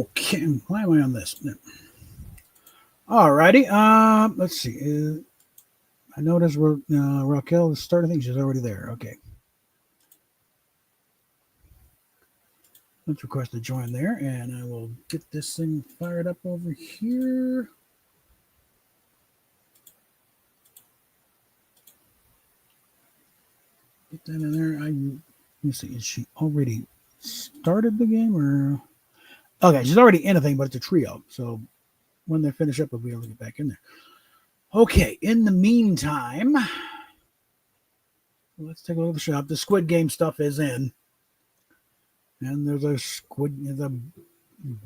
Okay, why am I on this? Alrighty. Let's see. I noticed Raquel is starting. I think she's already there. Okay. Let's request to join there, and I will get this thing fired up over here. Get that in there. Let me see. Is she already started the game, or okay? She's already in a thing, but it's a trio. So when they finish up, we'll be able to get back in there. Okay. In the meantime, let's take a look at the shop. The Squid Game stuff is in, and there's a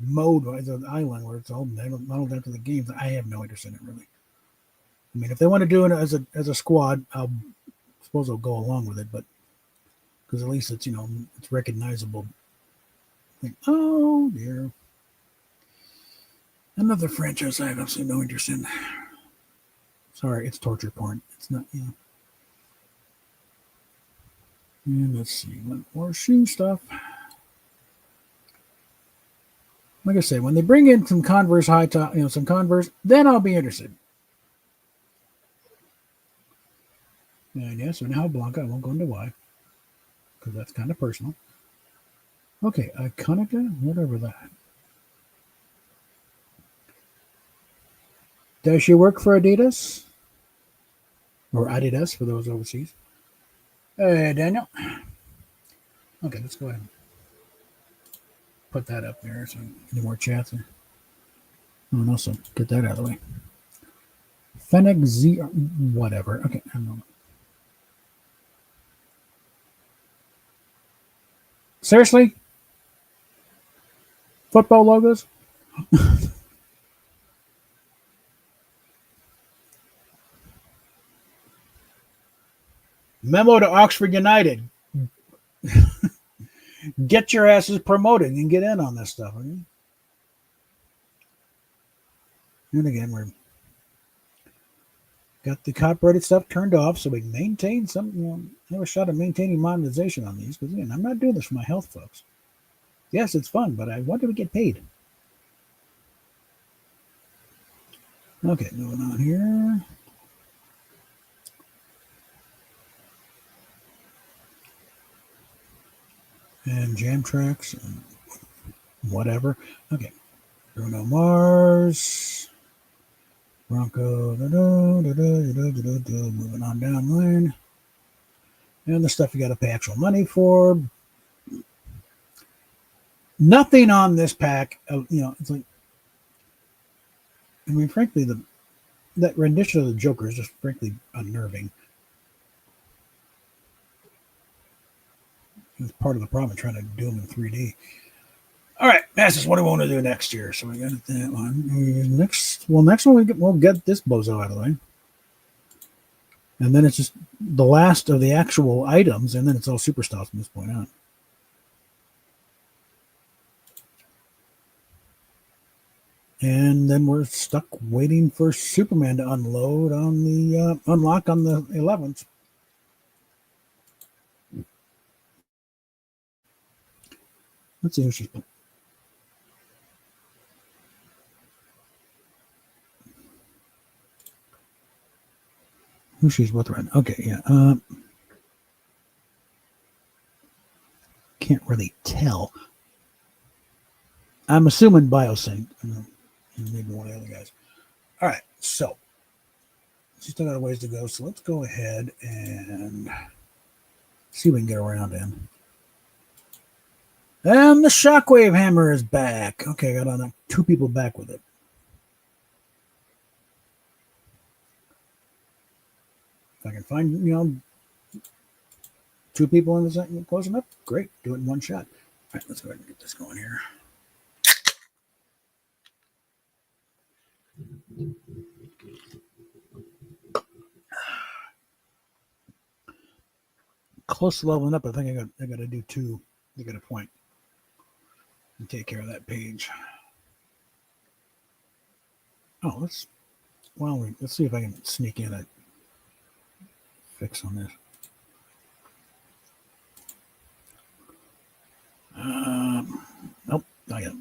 mode, there's an island where it's all modeled after the games. I have no interest in it really. I mean, if they want to do it as a squad, I suppose I'll go along with it, but because at least it's it's recognizable. Oh dear, another franchise I have absolutely no interest in. Sorry, it's torture porn. It's not, And let's see, more shoe stuff. Like I said, when they bring in some Converse high top, some Converse, then I'll be interested. And yes, so now Blanca, I won't go into why, because that's kind of personal. Okay, Iconica, whatever that. Does she work for Adidas? Or Adidas for those overseas? Hey, Daniel. Okay, let's go ahead and put that up there so any more chats. Oh, no, so get that out of the way. Fennec Z, whatever. Okay, I don't know. Seriously? Football logos? Memo to Oxford United. Get your asses promoted and get in on this stuff. Okay? And again, we're got the copyrighted stuff turned off so we can maintain some, have a shot at maintaining monetization on these. Because again, I'm not doing this for my health, folks. Yes, it's fun, but I want to get paid. Okay, moving on here. And jam tracks and whatever. Okay. Bruno Mars. Bronco. Moving on down the line. And the stuff you got to pay actual money for. Nothing on this pack. It's like, I mean, frankly, that rendition of the Joker is just frankly unnerving. It's part of the problem trying to do them in 3D. All right, that's just what I want to do next year. So we got that one. Next one we'll get this bozo out of the way. And then it's just the last of the actual items, and then it's all super stuff from this point on. And then we're stuck waiting for Superman to unload on the unlock on the 11th. Let's see who she's playing. Who she's with right now. Okay, yeah. Can't really tell. I'm assuming Biosync. And maybe one of the other guys. All right, so she's still got a ways to go. So let's go ahead and see if we can get around in. And the Shockwave Hammer is back. Okay, I got on 2 people back with it. If I can find, 2 people in the close enough, great. Do it in one shot. All right, let's go ahead and get this going here. Close to leveling up. I think I got to do 2 to get a point and take care of that page. Oh, let's see if I can sneak in a fix on this. Nope, not yet.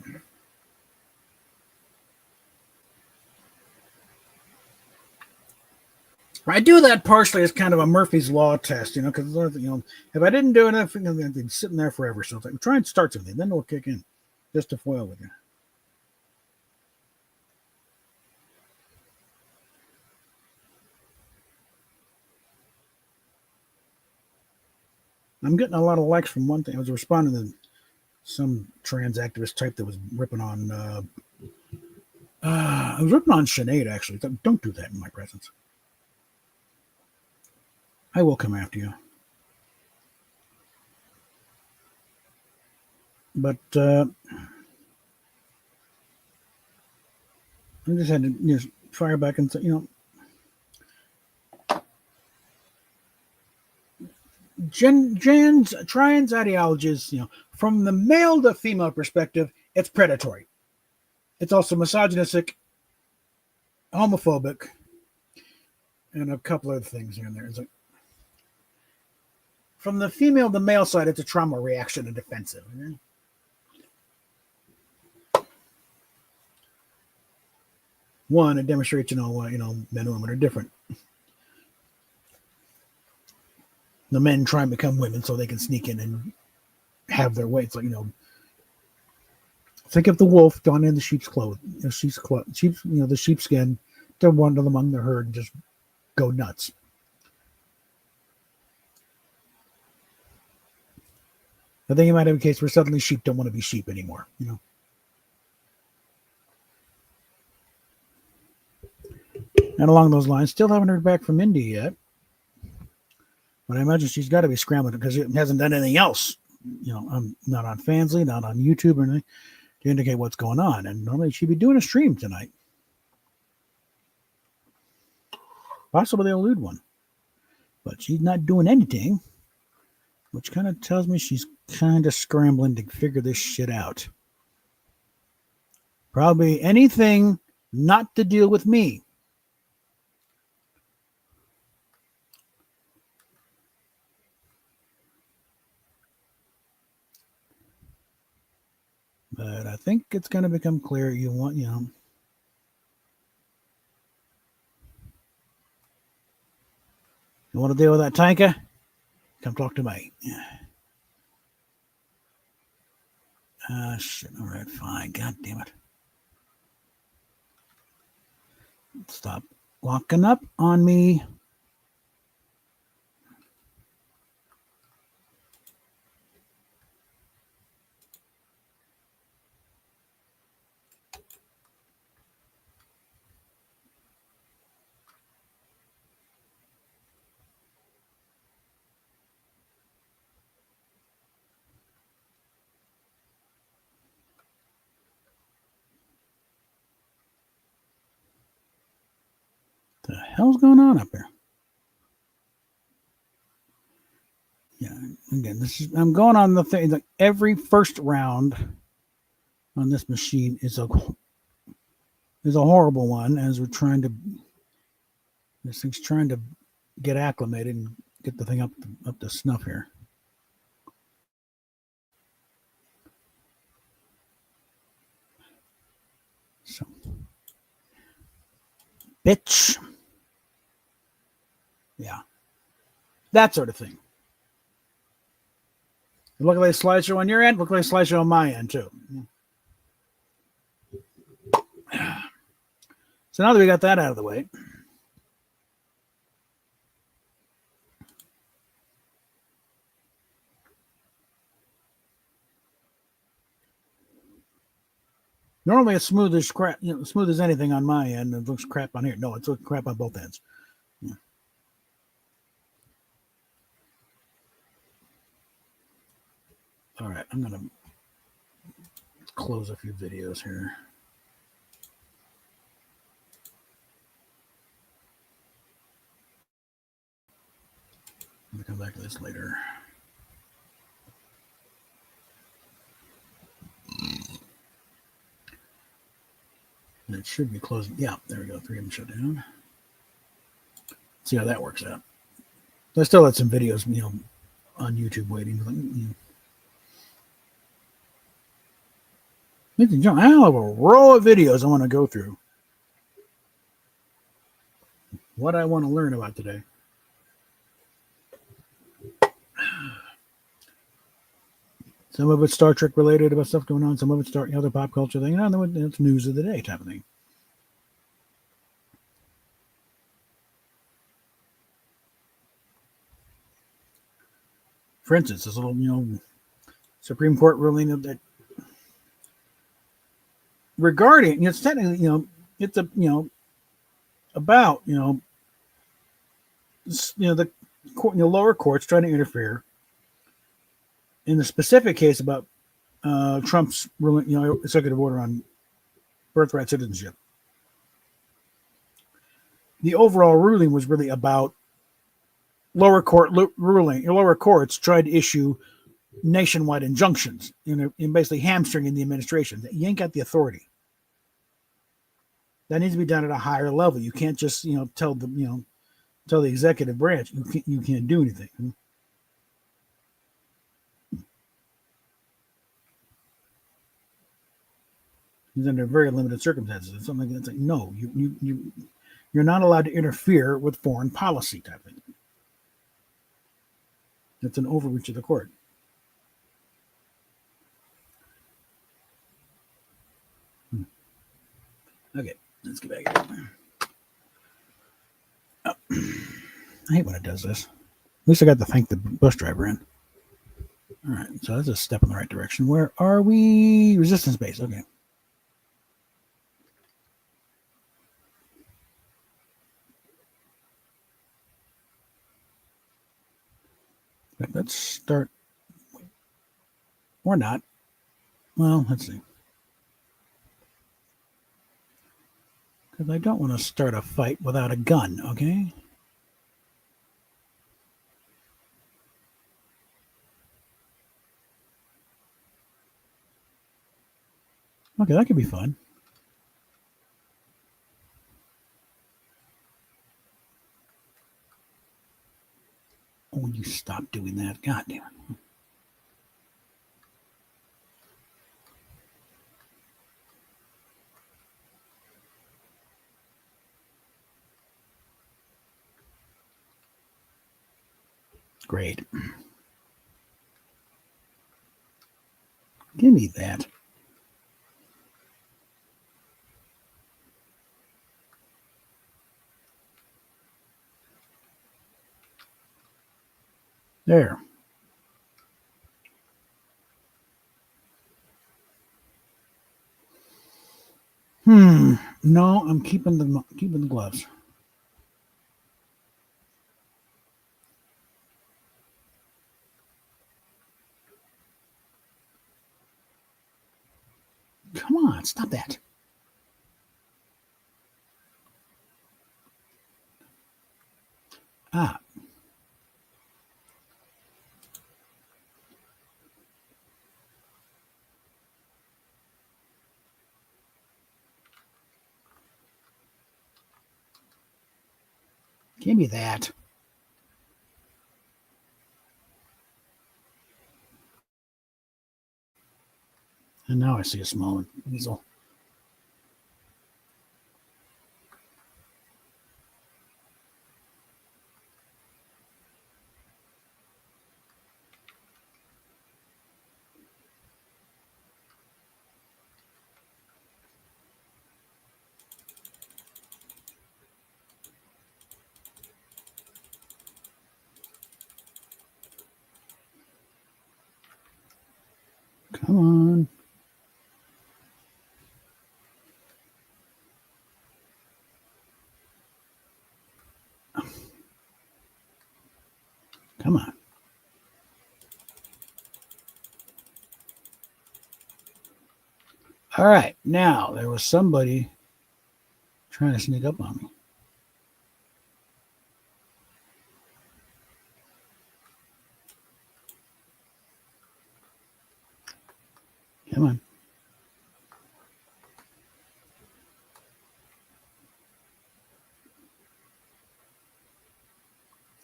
I do that partially as kind of a Murphy's Law test, because if I didn't do anything, I'd be sitting there forever. So it's like, try and start something, then it'll kick in, just to foil with you. I'm getting a lot of likes from one thing. I was responding to some trans activist type that was ripping on. I was ripping on Sinead, actually. Don't do that in my presence. I will come after you. But I just had to fire back and say, trans ideologies, from the male to female perspective, it's predatory. It's also misogynistic, homophobic, and a couple other things here and there. It's like, from the female to male side, it's a trauma reaction and defensive. One, it demonstrates, men and women are different. The men try and become women so they can sneak in and have their way. It's like, think of the wolf donned in the sheep's clothes, the sheepskin, to wander among the herd and just go nuts. I think you might have a case where suddenly sheep don't want to be sheep anymore, And along those lines, still haven't heard back from Indy yet. But I imagine she's got to be scrambling because it hasn't done anything else. I'm not on Fansly, not on YouTube or anything to indicate what's going on. And normally she'd be doing a stream tonight. Possibly they'll elude one. But she's not doing anything, which kind of tells me she's kind of scrambling to figure this shit out. Probably anything not to deal with me. But I think it's going to become clear you want, You want to deal with that tanker? Come talk to me. Shit. All right, fine. God damn it. Stop locking up on me. The hell's going on up here? Yeah, again, I'm going on the thing. Like every first round on this machine is a horrible one, as this thing's trying to get acclimated and get the thing up to snuff here. So, bitch. Yeah. That sort of thing. Look like a slideshow on your end, look like a slideshow on my end, too. So now that we got that out of the way, normally it's smooth as crap, smooth as anything on my end. It looks crap on here. No, it's looking crap on both ends. Yeah. All right, I'm going to close a few videos here. I'm going to come back to this later. And it should be closing. Yeah, there we go. 3 of them shut down. See how that works out. I still had some videos, on YouTube waiting. I have a row of videos I want to go through. what I want to learn about today. Some of it's Star Trek related about stuff going on. Some of it's other pop culture thing. It's news of the day type of thing. For instance, this little Supreme Court ruling that regarding it's technically it's a about the court, lower courts trying to interfere in the specific case about Trump's ruling, executive order on birthright citizenship. The overall ruling was really about lower courts tried to issue nationwide injunctions, in basically hamstringing the administration. You ain't got the authority. That needs to be done at a higher level. You can't just tell the executive branch you can't do anything. He's under very limited circumstances. It's something that's like, no, you're not allowed to interfere with foreign policy type of thing. It's an overreach of the court. Okay, let's get back here. Oh. I hate when it does this. At least I got to thank the bus driver in. All right, so that's a step in the right direction. Where are we? Resistance base. Okay. Let's start. Or not. Well, let's see. Because I don't want to start a fight without a gun, okay? Okay, that could be fun. Oh, you stop doing that. God damn it. Great. Give me that. There. No, I'm keeping the gloves. Come on, stop that. Ah. Give me that. And now I see a small weasel. Come on. Come on. All right. Now, there was somebody trying to sneak up on me. Come on.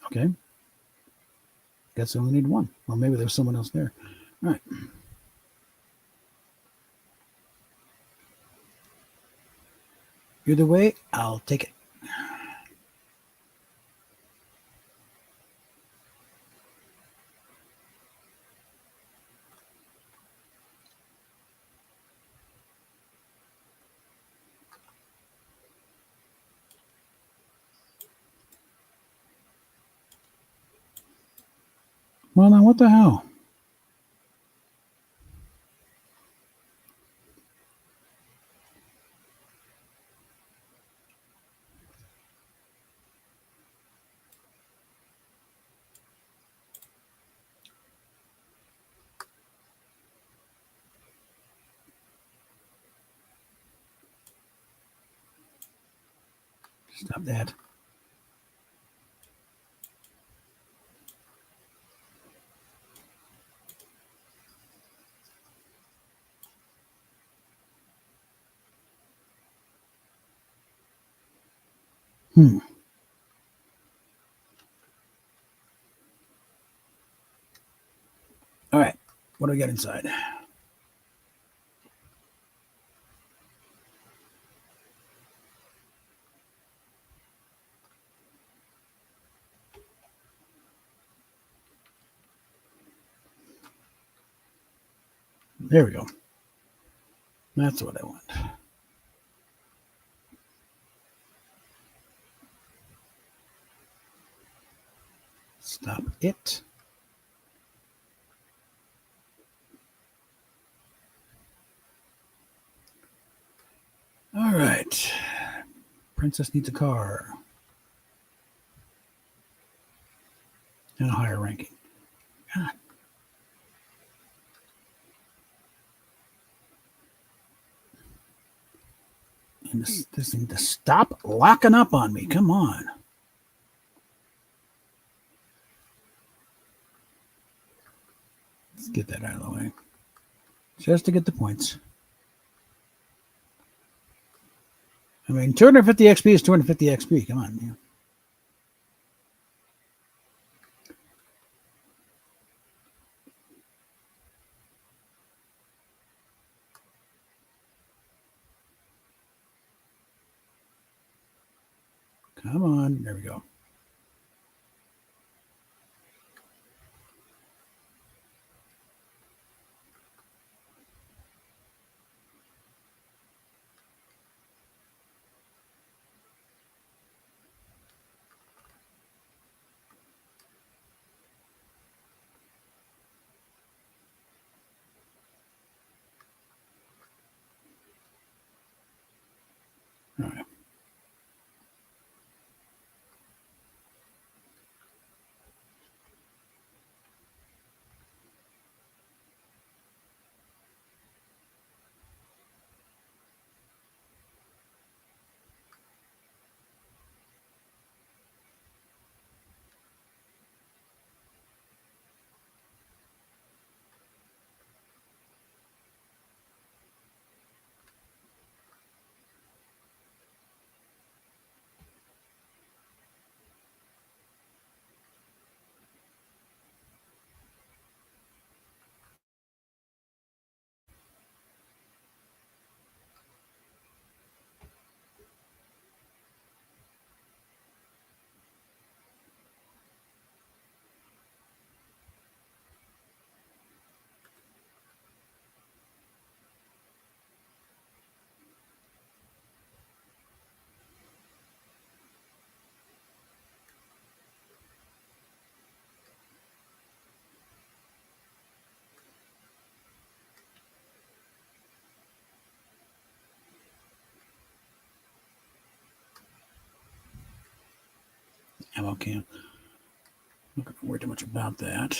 Okay. Guess I only need one. Or maybe there's someone else there. All right. Either way, I'll take it. Well, now what the hell? Stop that. All right. What do we got inside? There we go. That's what I want. Stop it. All right. Princess needs a car. And a higher ranking. God. And this thing to stop locking up on me. Come on. Let's get that out of the way. Just to get the points. I mean, 250 XP is 250 XP. Come on, man. Come on. There we go. All right. Ammo can. I'm not going to worry too much about that.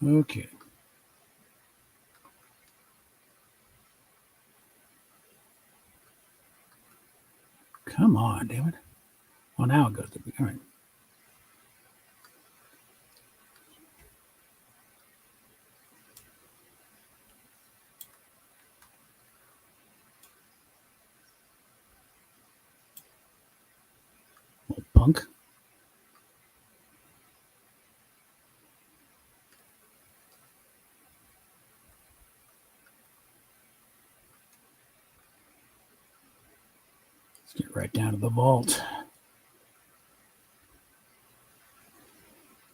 Okay. Come on, damn it. Well, now it goes to be. All right. Little punk. Let's get right down to the vault.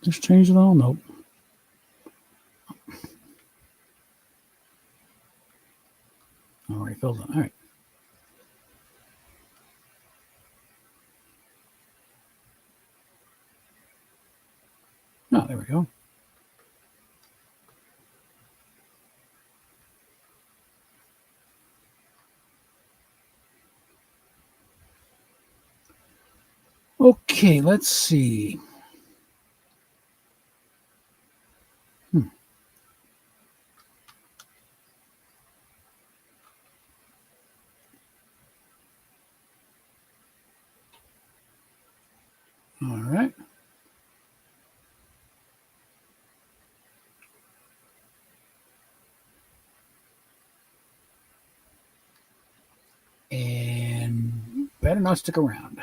Just change it all? Nope. already filled in. All right. Oh, there we go. Okay, let's see. All right. And better not stick around.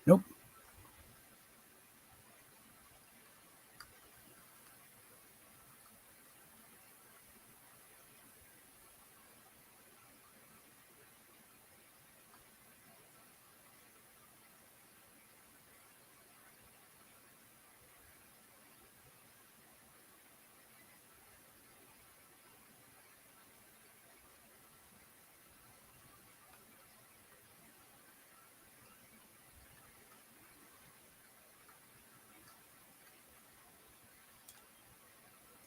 Nope.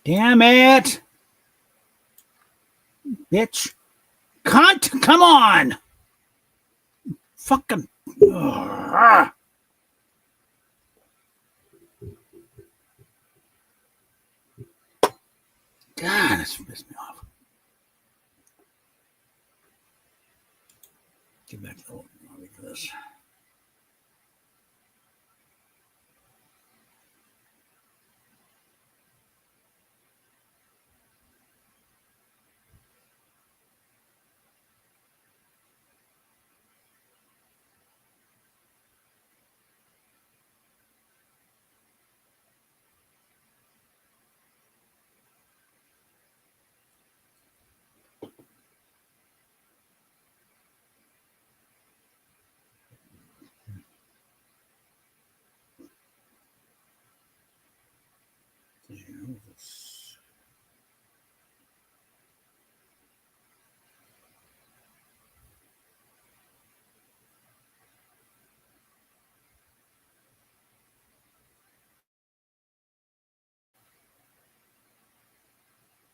Damn it. Bitch. Cunt, come on. Fucking. Ugh. God, this pissed me off. Get back to the lobby for this.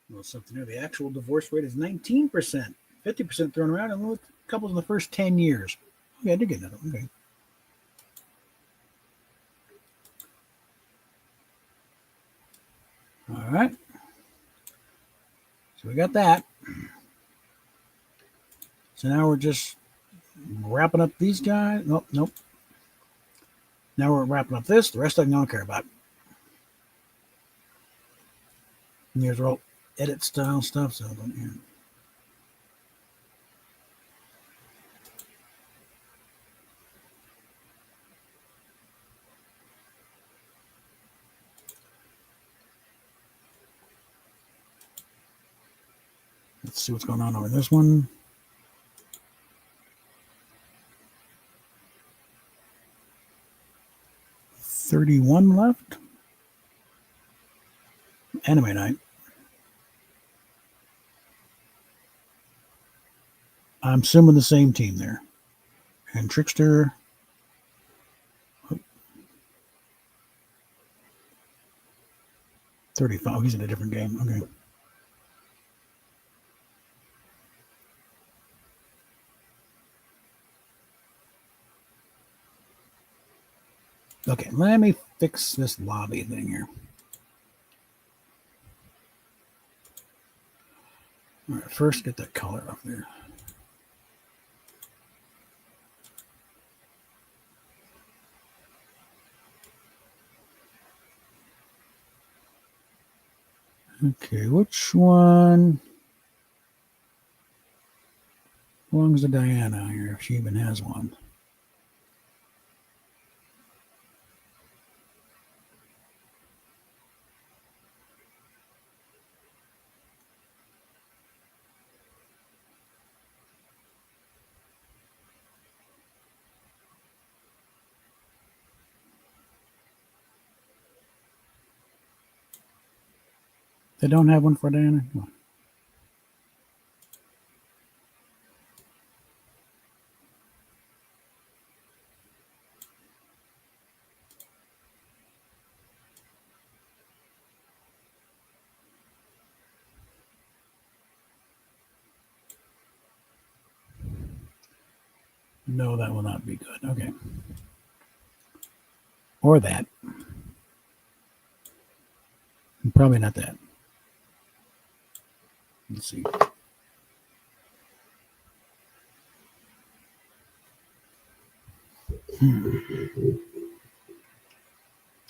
Well, something new. The actual divorce rate is 19%. 50% thrown around, and couples in the first 10 years. Okay, I did get that. Okay. All right. So we got that. So now we're just wrapping up these guys. Nope, nope. Now we're wrapping up this. The rest of them I don't care about. And here's all edit style stuff. So yeah. Let's see what's going on over this one. $31 left. Anime night. I'm assuming the same team there. And Trickster. 35. Oh, he's in a different game. Okay. Okay, let me fix this lobby thing here. All right, first get that color up there. Okay, which one belongs to Diana here, if she even has one? They don't have one for Diana? No, that will not be good. Okay. Or that. Probably not that. Let's see.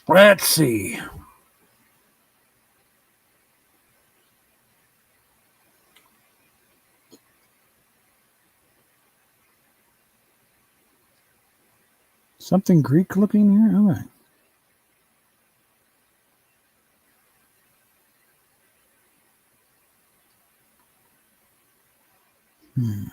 Let's see. Something Greek looking here? All right. Hmm.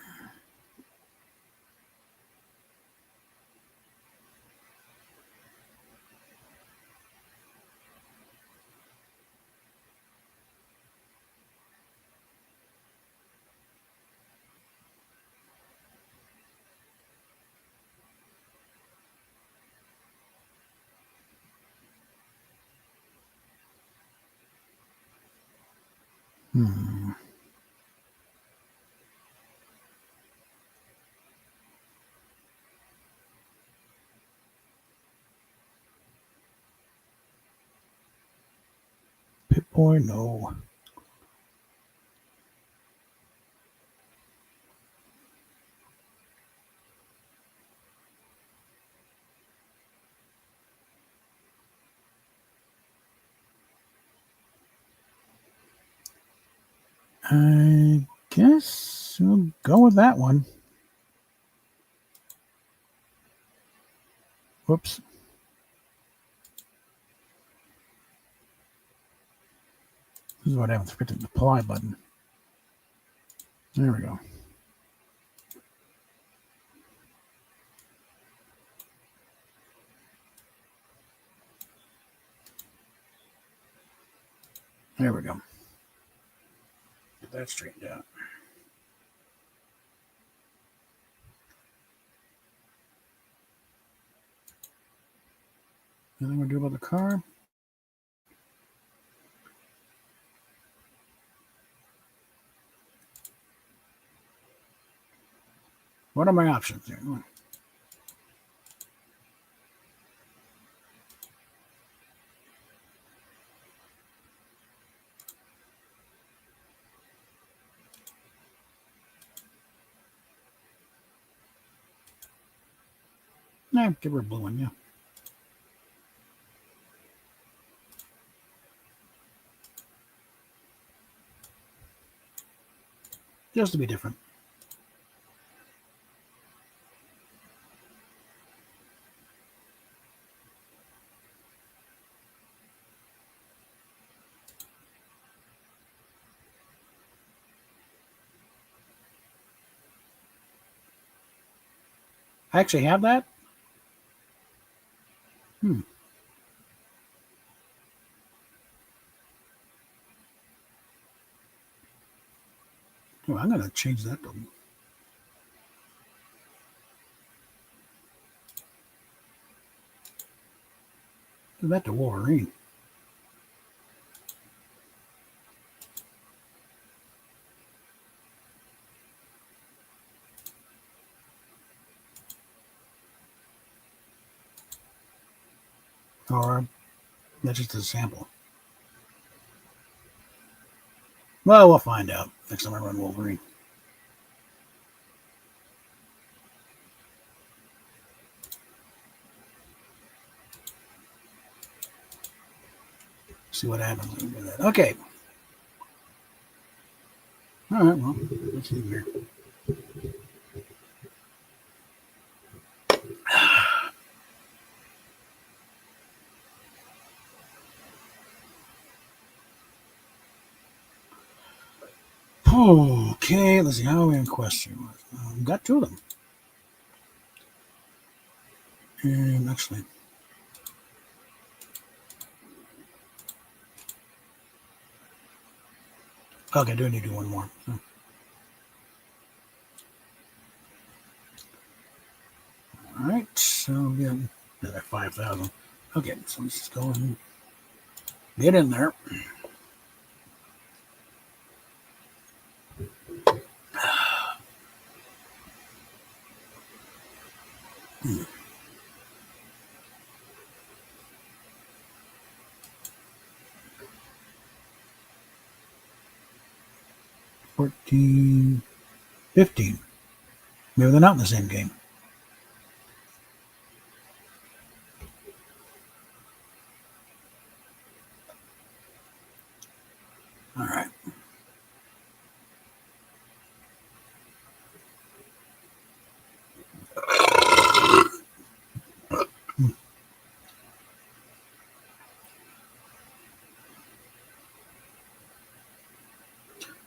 Hmm. Pip-Boy? No. I guess we'll go with that one. Whoops. This is what happens. Forget the apply button. There we go. There we go. Get that straightened out. Anything we do about the car? What are my options here? Nah, give her a blue one, yeah. Just to be different. I actually have that? Hmm. Oh, I'm going to change that to... Do that to Wolverine. Or that's just a sample. Well, we'll find out next time I run Wolverine. See what happens. Okay. All right, well, let's see here. Okay, let's see how we in question. Got two of them. And actually, okay, I do need to do one more. So. All right, so we have another 5,000. Okay, so let's just go and get in there. Hmm. 14, 15. Maybe they're not in the same game. All right.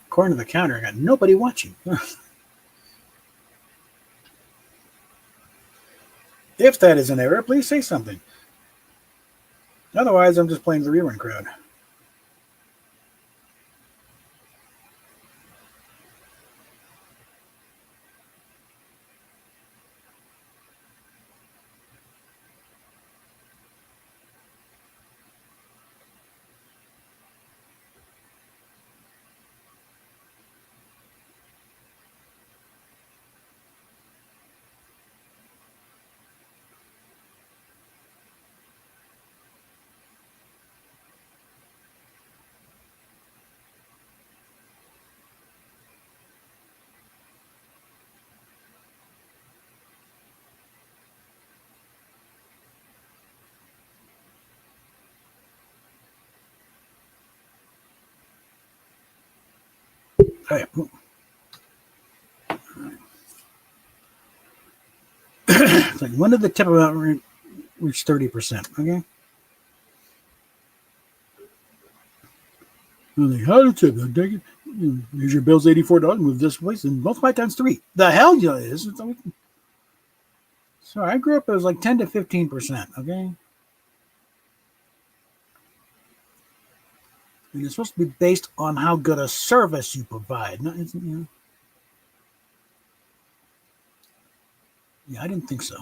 According to the counter, I got nobody watching. If that is an error, please say something. Otherwise, I'm just playing the rerun crowd. Oh, yeah. It's like, when did the tip about reach 30%? Okay. How did tip? Take it. Here's your bill's $84. Move this place and multiply times 3. The hell yeah, it is. So I grew up, it was like 10 to 15%. Okay. And it's supposed to be based on how good a service you provide. No, yeah, I didn't think so.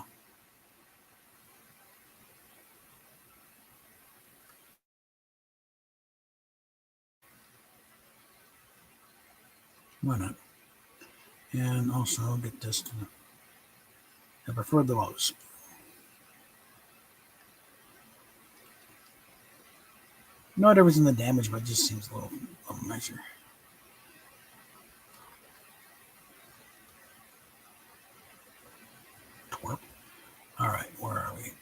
Why not? And also get this to I prefer the most. Not everything the damage, but it just seems a little measure. Twerp. All right, where are we?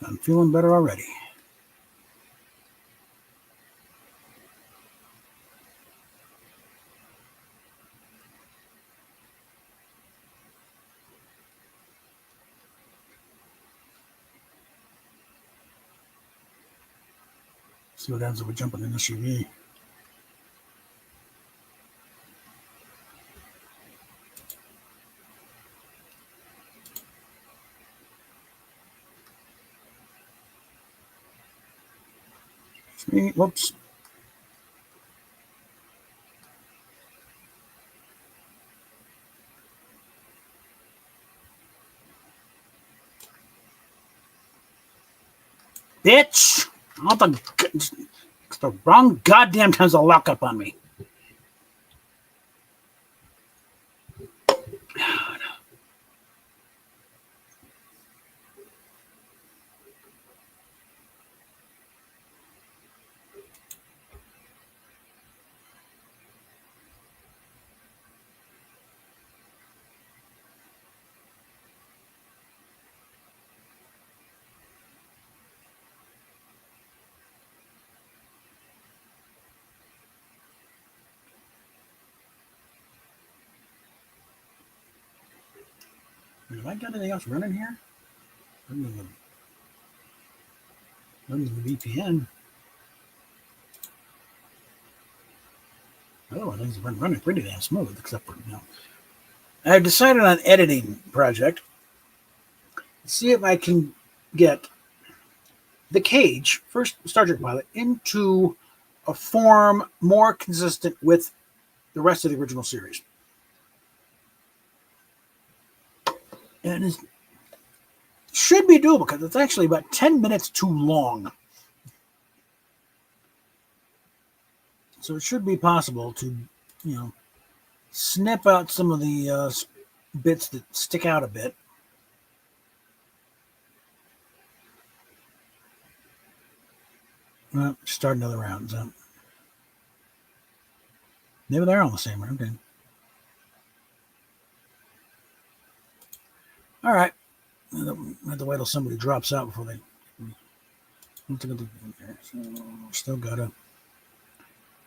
I'm feeling better already. See what happens if we jump in an SUV. Whoops. Bitch! It's the wrong goddamn times to lock up on me. Have I got anything else running here? Running the VPN. Oh, things are running pretty damn smooth, except for, I've decided on an editing project. See if I can get the Cage, first Star Trek pilot, into a form more consistent with the rest of the original series. And it should be doable because it's actually about 10 minutes too long. So it should be possible to, snip out some of the bits that stick out a bit. Well, start another round. So maybe they're on the same round. Okay. All right. I have to wait till somebody drops out before they. So still got to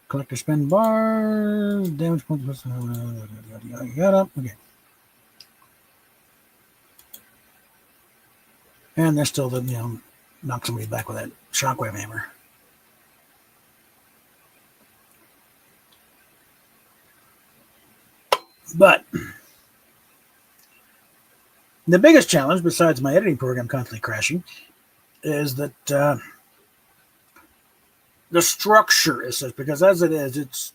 collector spend bars, damage points, yada. Okay. And they're still knock somebody back with that shockwave hammer. But the biggest challenge, besides my editing program constantly crashing, is that the structure is such, because as it is, it's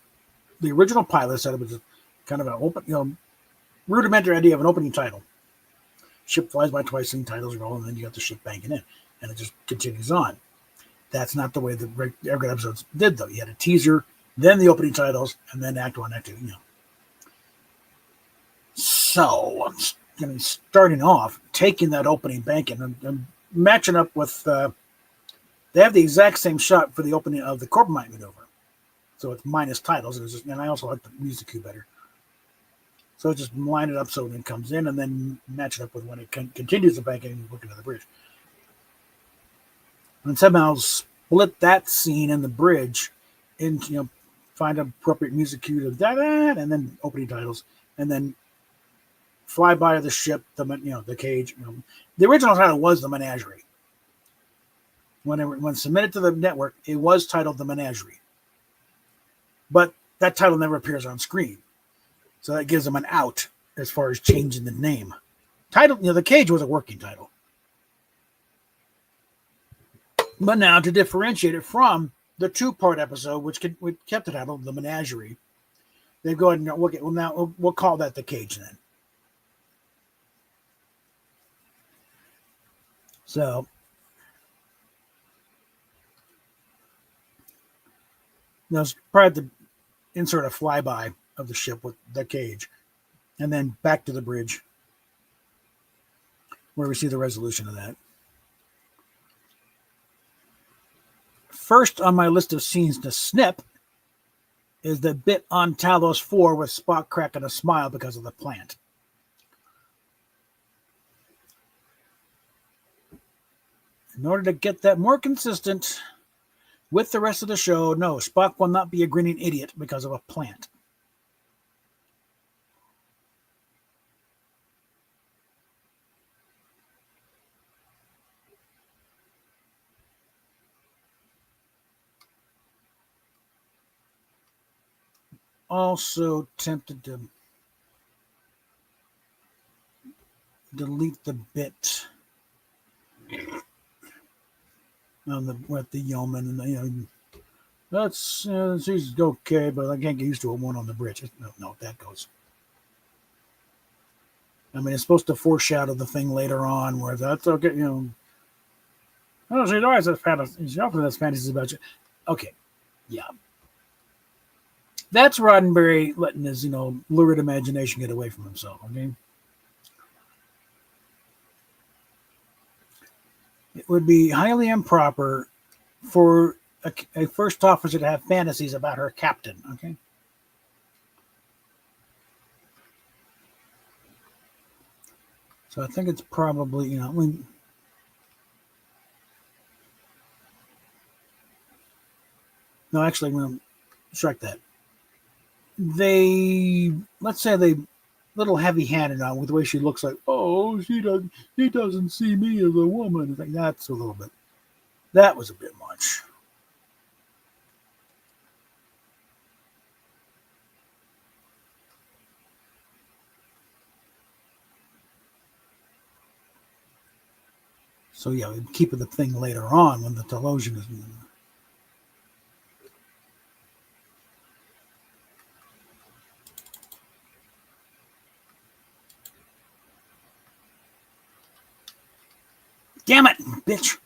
the original pilot setup is kind of an open, rudimentary idea of an opening title. Ship flies by twice, and titles roll, and then you got the ship banking in, and it just continues on. That's not the way the regular episodes did, though. You had a teaser, then the opening titles, and then Act 1, Act 2, So, I'm starting off, taking that opening banking and matching up with, they have the exact same shot for the opening of the Corbomite maneuver. So it's minus titles, and I also like the music cue better. So just line it up so when it comes in, and then match it up with when it continues the banking and looking at the bridge. And somehow split that scene in the bridge into, find an appropriate music cue to that, and then opening titles, and then fly by the ship, the Cage. The original title was The Menagerie. When submitted to the network, it was titled The Menagerie. But that title never appears on screen. So that gives them an out as far as changing the name. Title, the Cage was a working title. But now to differentiate it from the 2-part episode, which kept the title The Menagerie, they go ahead and we'll call that The Cage then. So now probably to insert a flyby of the ship with the Cage, and then back to the bridge where we see the resolution of that. First on my list of scenes to snip is the bit on Talos 4 with Spock cracking a smile because of the plant. In order to get that more consistent with the rest of the show, no, Spock will not be a grinning idiot because of a plant. Also tempted to delete the bit on with the yeoman, and that's she's okay, but I can't get used to it. One on the bridge. No, that goes. I mean, it's supposed to foreshadow the thing later on, where that's okay. Oh, she always has fantasies. She often has fantasies about you. Okay, yeah. That's Roddenberry letting his, lurid imagination get away from himself. Okay. It would be highly improper for a first officer to have fantasies about her captain. Okay. So I think it's probably, no, actually, I'm going to strike that. Let's say they little heavy-handed on with the way she looks like, oh, he doesn't see me as a woman. It's like, that's a little bit, that was a bit much. So yeah, we keep the thing later on when the television is. Damn it, bitch!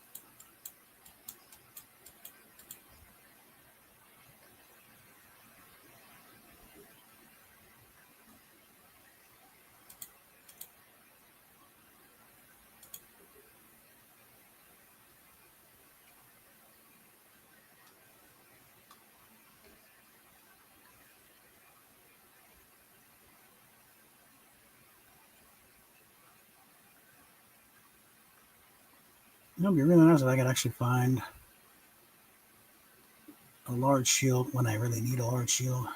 It would be really nice if I could actually find a large shield when I really need a large shield.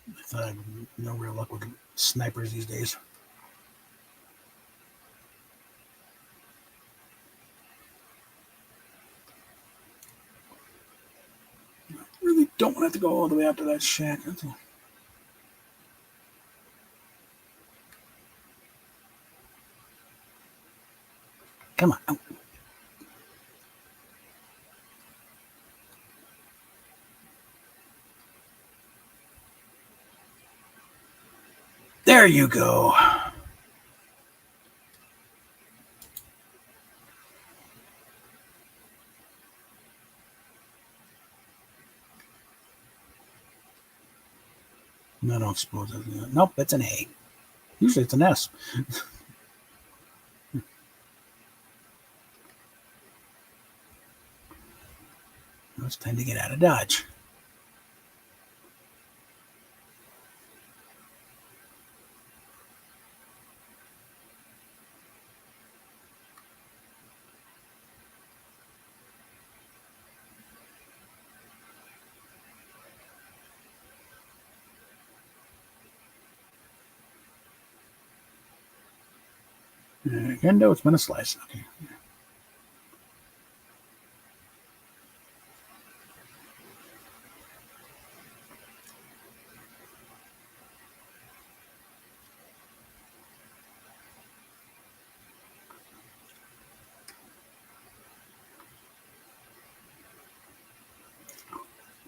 I thought I had no real luck with snipers these days. Really don't want to have to go all the way out to that shack. Come on. Oh. There you go. No, I don't suppose that's, nope, that's an A. Usually it's an S. It's time to get out of Dodge. Kendo, it's been a slice. Okay.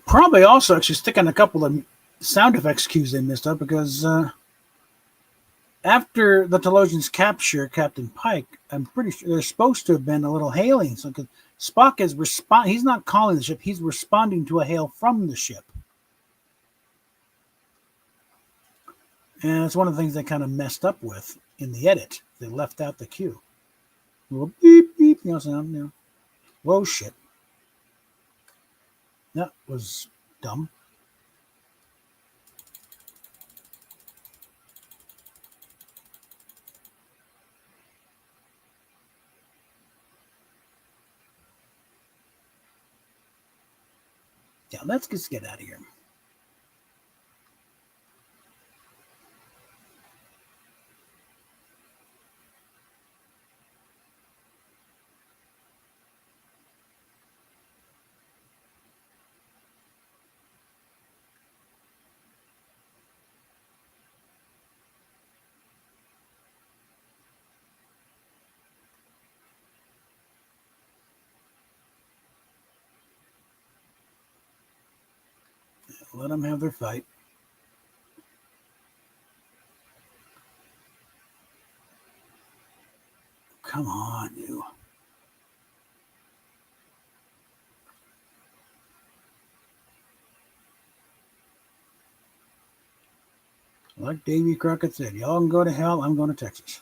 Probably also actually sticking a couple of sound effects cues they missed up because after the Telosians capture Captain Pike, I'm pretty sure there's supposed to have been a little hailing. So Spock is he's not calling the ship, he's responding to a hail from the ship. And it's one of the things they kind of messed up with in the edit. They left out the cue. A little beep beep, sound, Whoa, shit. That was dumb. Yeah, let's just get out of here. Let them have their fight. Come on, you. Like Davy Crockett said, y'all can go to hell, I'm going to Texas.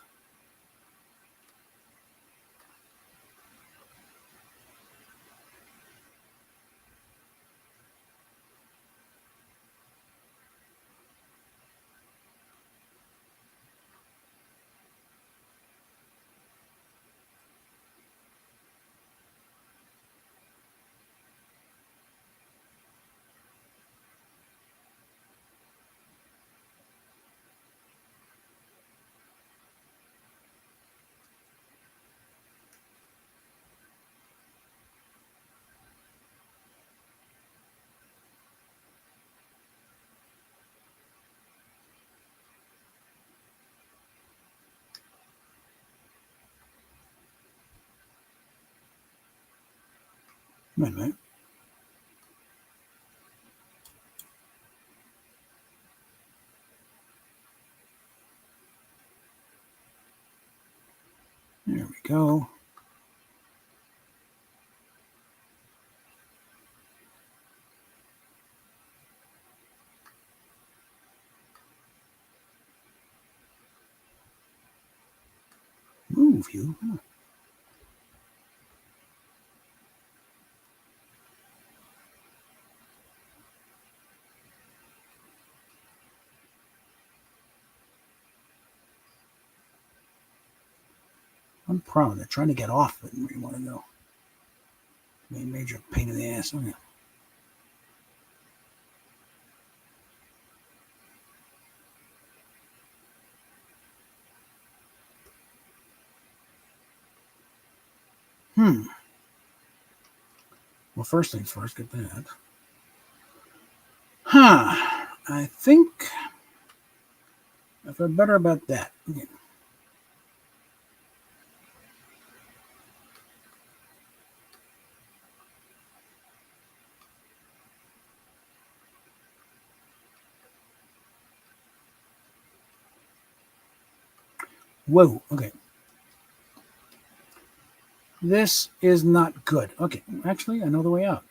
Wait a minute. There we go. Move you. I'm proud of it. Trying to get off it where you want to go. Major pain in the ass. Okay. Well, first things first, get that. I think I feel better about that. Okay. Whoa. Okay. This is not good. Okay. Actually, I know the way out.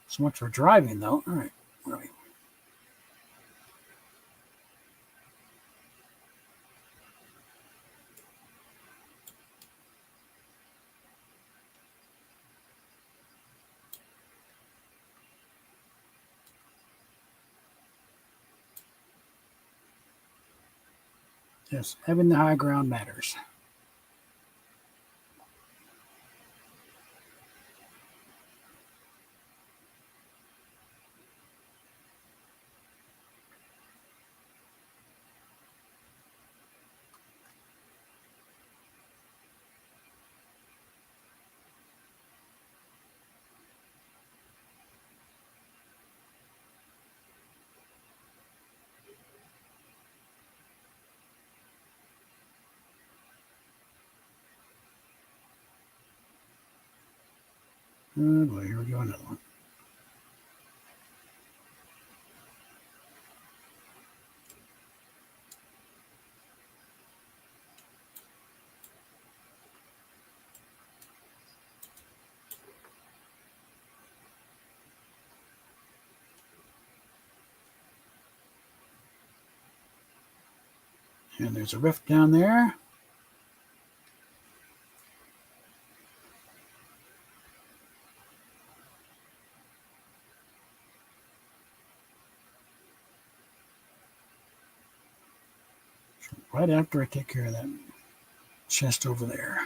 So much for driving, though. All right. Where are we? Yes, having the high ground matters. Oh boy, here we go, another one. And there's a rift down there. Right after I take care of that chest over there.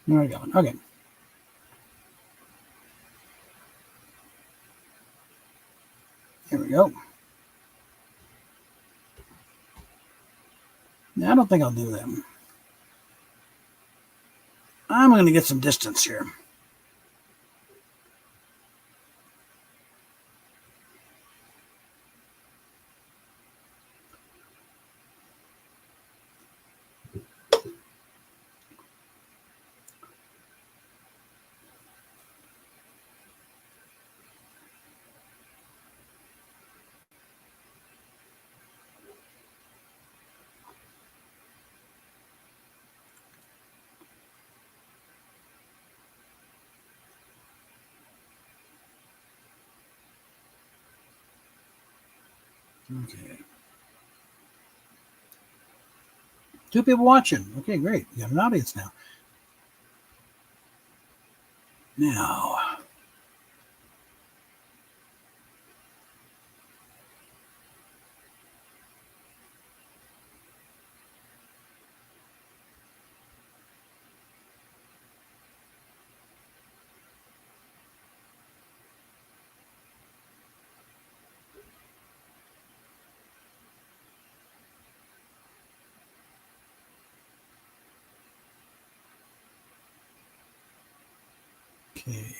There we go. Okay. Here we go. Now, I don't think I'll do them. I'm going to get some distance here. Okay. 2 people watching. Okay, great. We got an audience now. Now, Okay.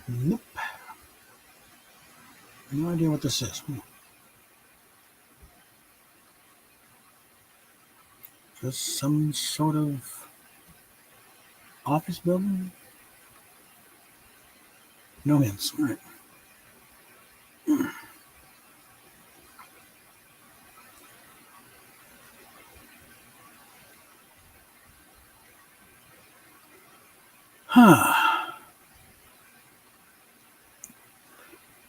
Nope. No idea what this is. Just some sort of office building? No hints. All right. Huh.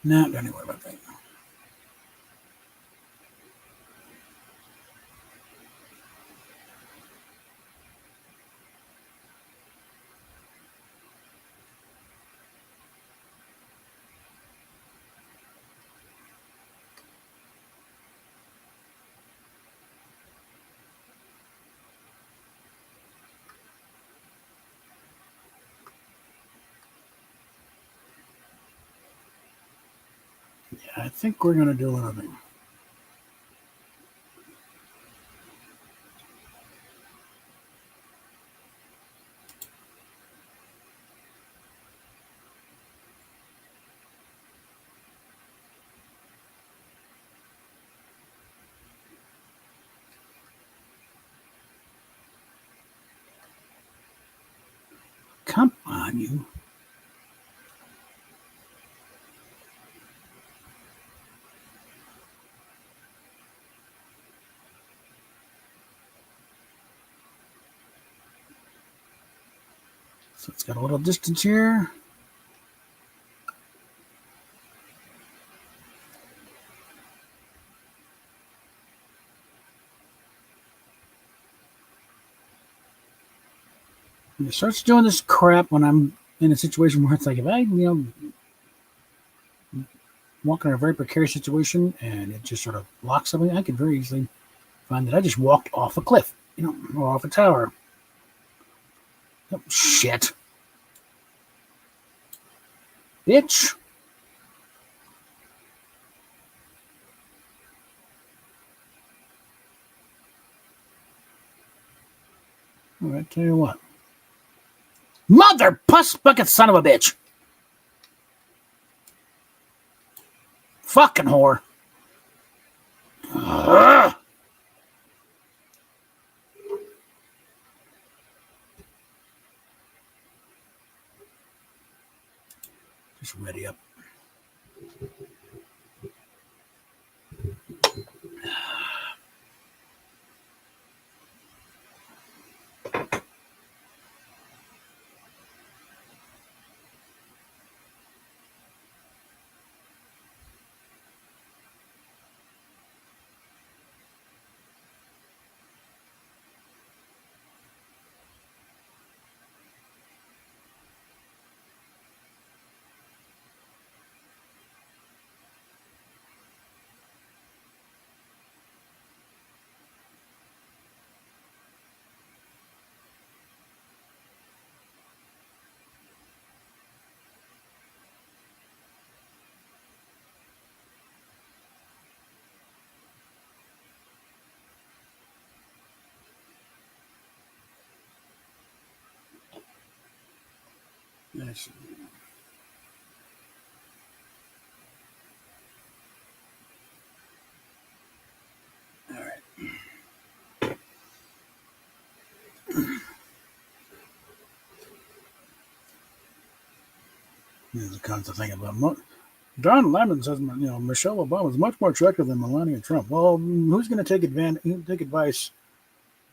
Nah, don't even worry about that. Yeah, I think we're going to do another thing. Come on, you. So it's got a little distance here. And it starts doing this crap when I'm in a situation where it's like, if I, walk in a very precarious situation and it just sort of blocks something, I could very easily find that I just walked off a cliff, or off a tower. Oh, shit. Bitch. All right, tell you what. Mother puss bucket son of a bitch. Fucking whore. Ugh. Just ready up. Nice. All right. Here's the kind of thing about Don Lemon says, Michelle Obama is much more attractive than Melania Trump. Well, who's going to take advice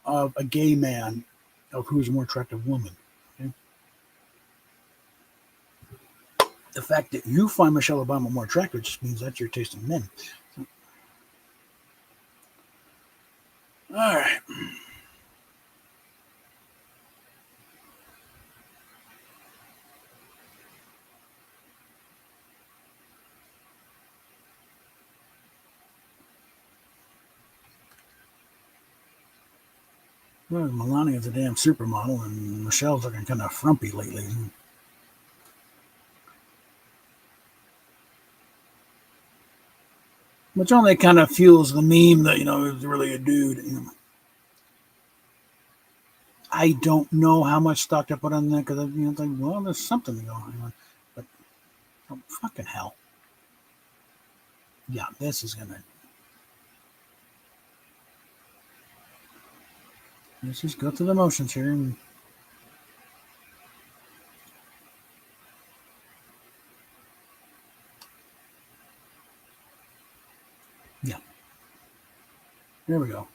of a gay man of who's a more attractive woman? Okay? The fact that you find Michelle Obama more attractive just means that's your taste in men. So, all right. Well, Melania's a damn supermodel, and Michelle's looking kind of frumpy lately. Which only kind of fuels the meme that, he's really a dude. I don't know how much stock to put on that because it's like, well, there's something going on, but oh, fucking hell, yeah, this is gonna. Let's just go through the motions here, and yeah, there we go.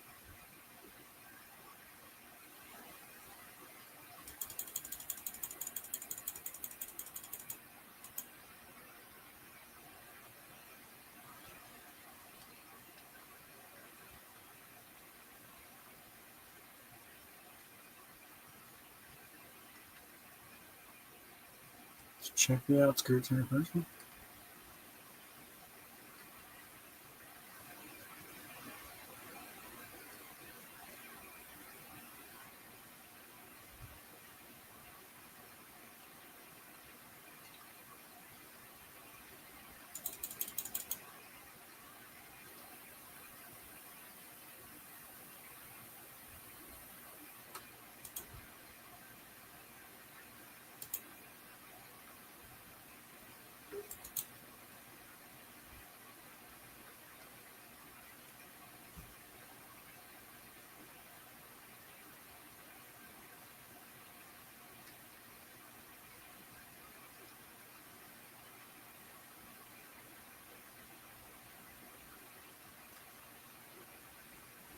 Let's check the outskirts here first.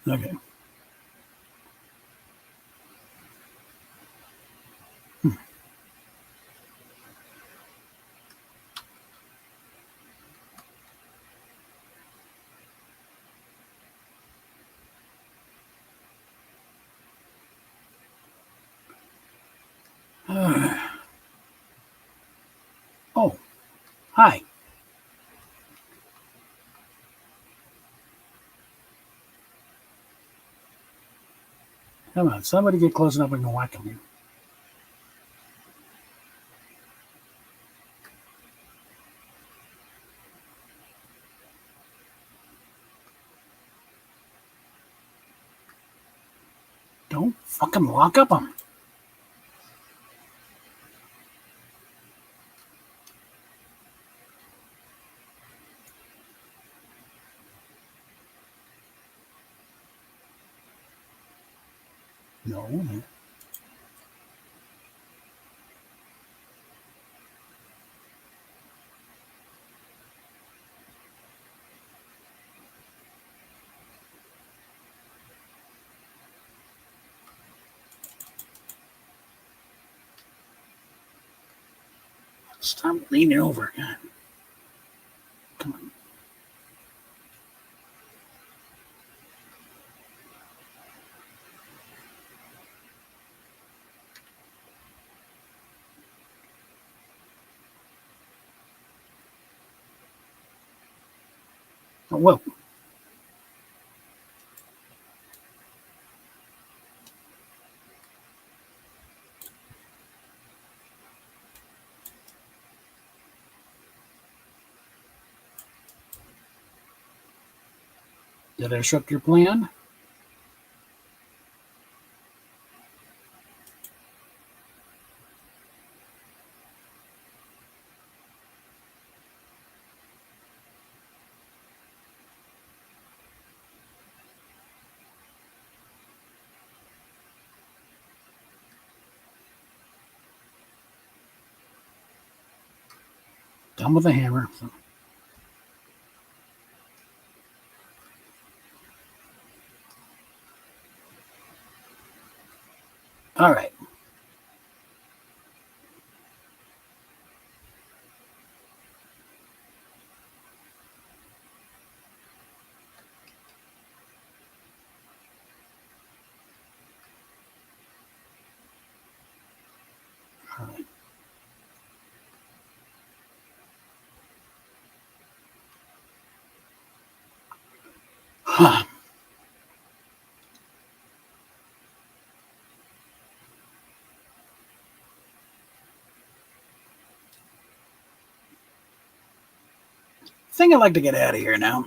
Okay. Oh, hi. Come on, somebody get close enough and whack him. Don't fucking lock up him. No. Stop leaning over. God. Come on. Oh, whoa. Did I disrupt your plan? Done with the hammer. All right. All right. Huh. I think I'd like to get out of here now.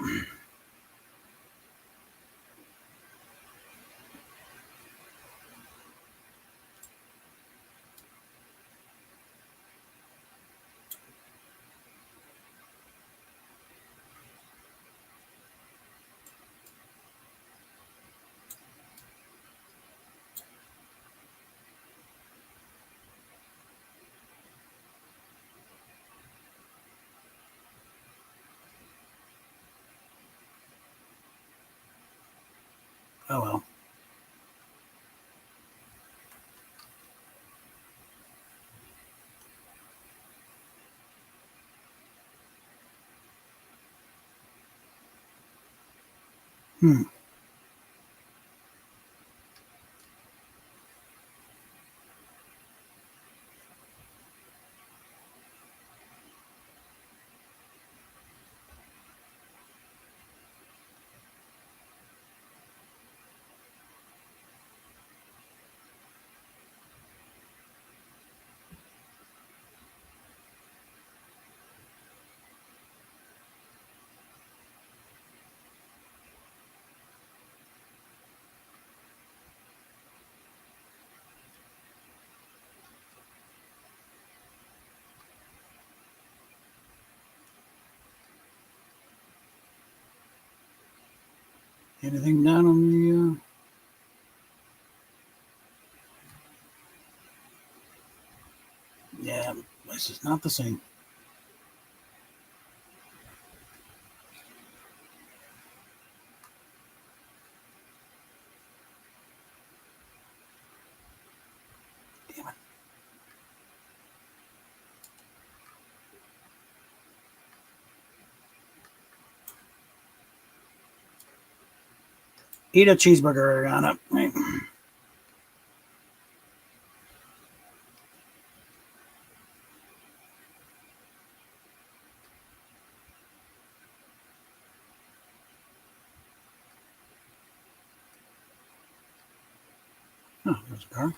Oh well. Hmm. Anything down on the? Yeah, this is not the same. Damn it. Eat a cheeseburger, Ariana. Right. Oh, there's a car.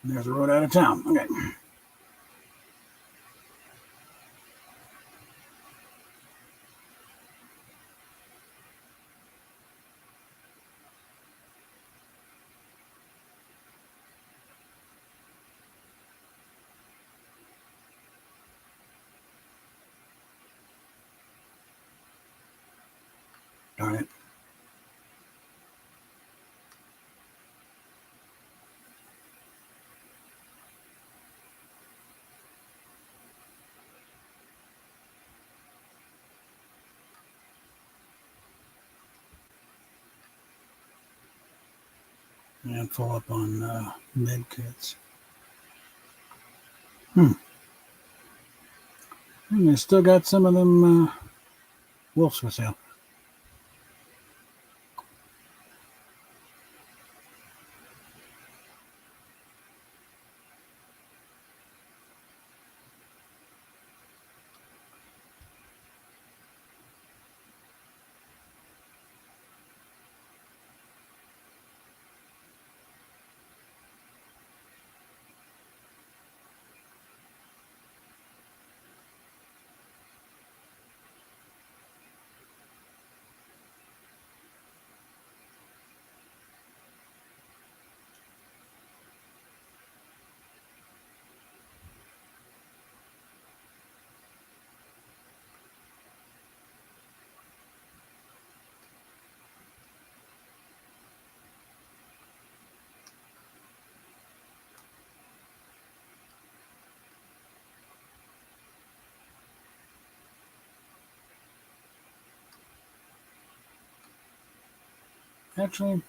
And there's a road out of town. Okay. Darn it. And full up on med kits. Hmm. And they still got some of them wolves for sale. Actually,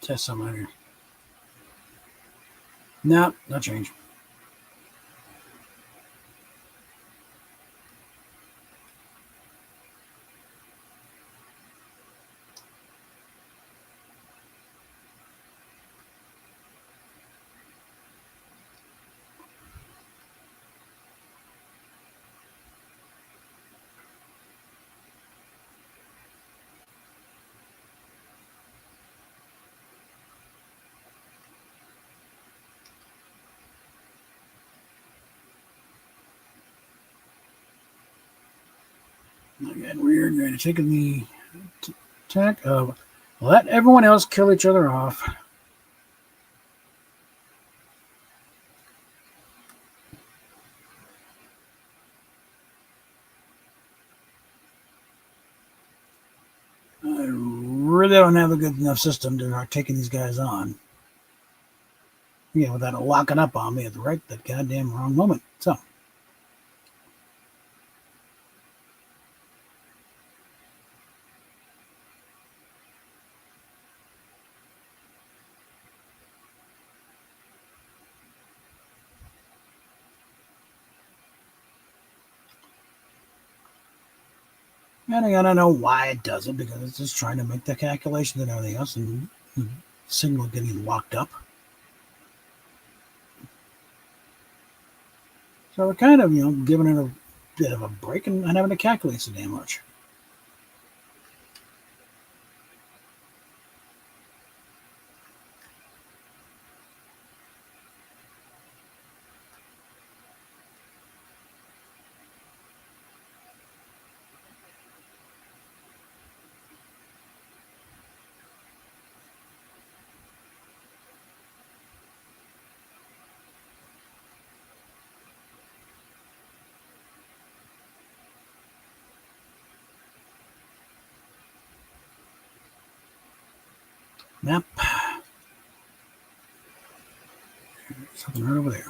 test some out here. No, no change. Again, we're going to take the tack of let everyone else kill each other off. I really don't have a good enough system to start taking these guys on. Yeah, without locking up on me at that goddamn wrong moment. So. And I don't know why it does it, because it's just trying to make the calculation and everything else, and the signal getting locked up. So we're kind of, giving it a bit of a break and not having to calculate so damn much. Map. Something right over there.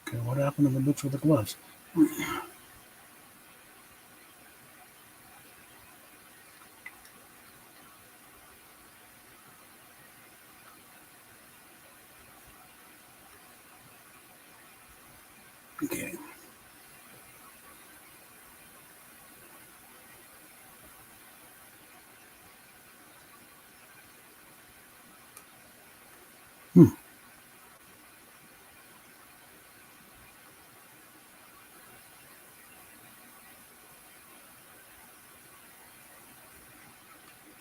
Okay, what happened to the boots with the gloves? Okay.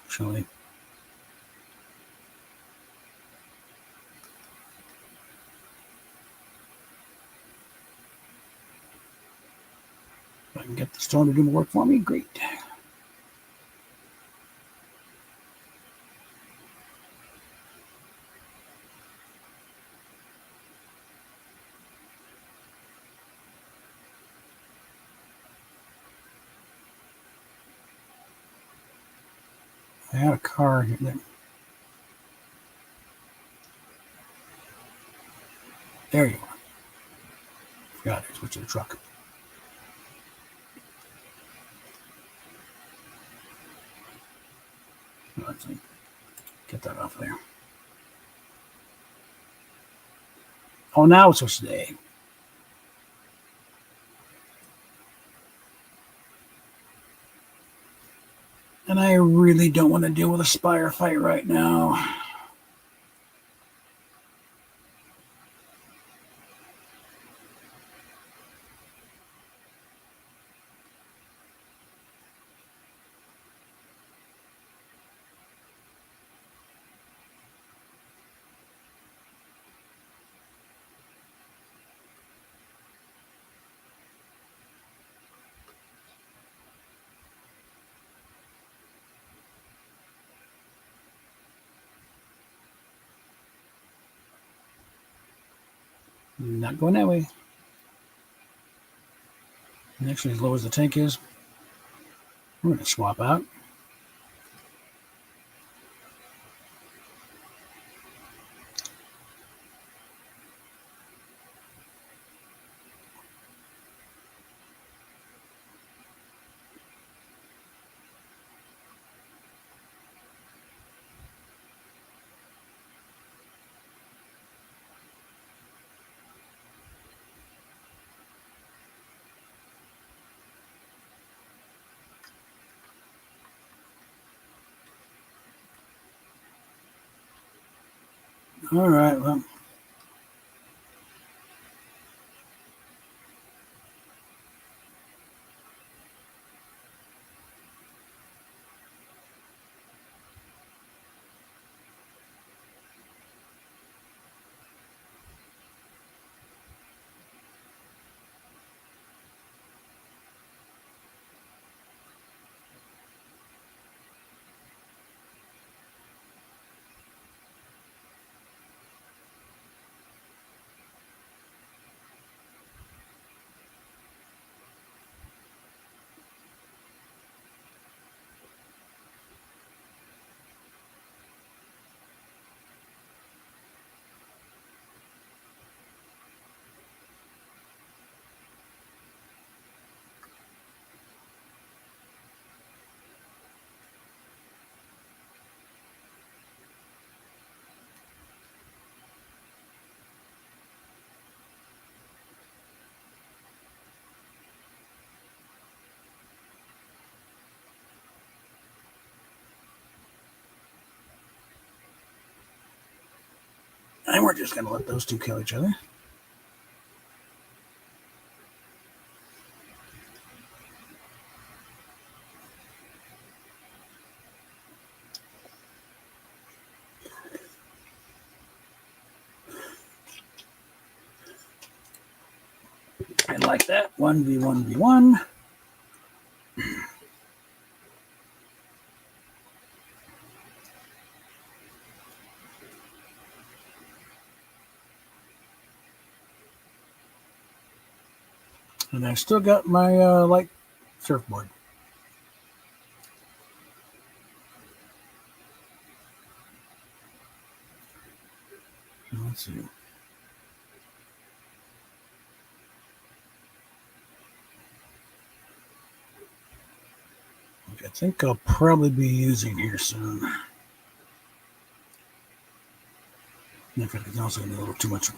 Actually. If I can get the stone to do the work for me, great. I had a car here. There you are. Forgot to switch to the truck. Let's see. Get that off there. Oh, now it's supposed to A. And I really don't want to deal with a spire fight right now. Not going that way. And actually, as low as the tank is, we're going to swap out. All right, well. And we're just going to let those two kill each other. I like that. 1v1v1. And I still got my light surfboard. Let's see. Which I think I'll probably be using here soon. In fact, it's also going to be a little too much.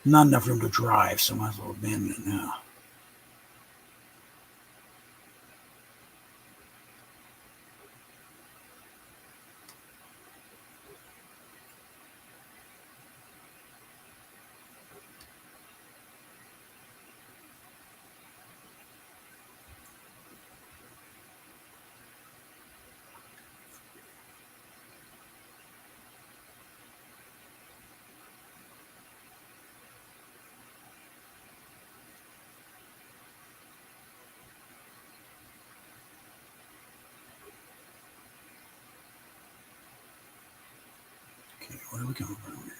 Not enough room to drive, so I might as well abandon it now. Okay, where are we coming from here?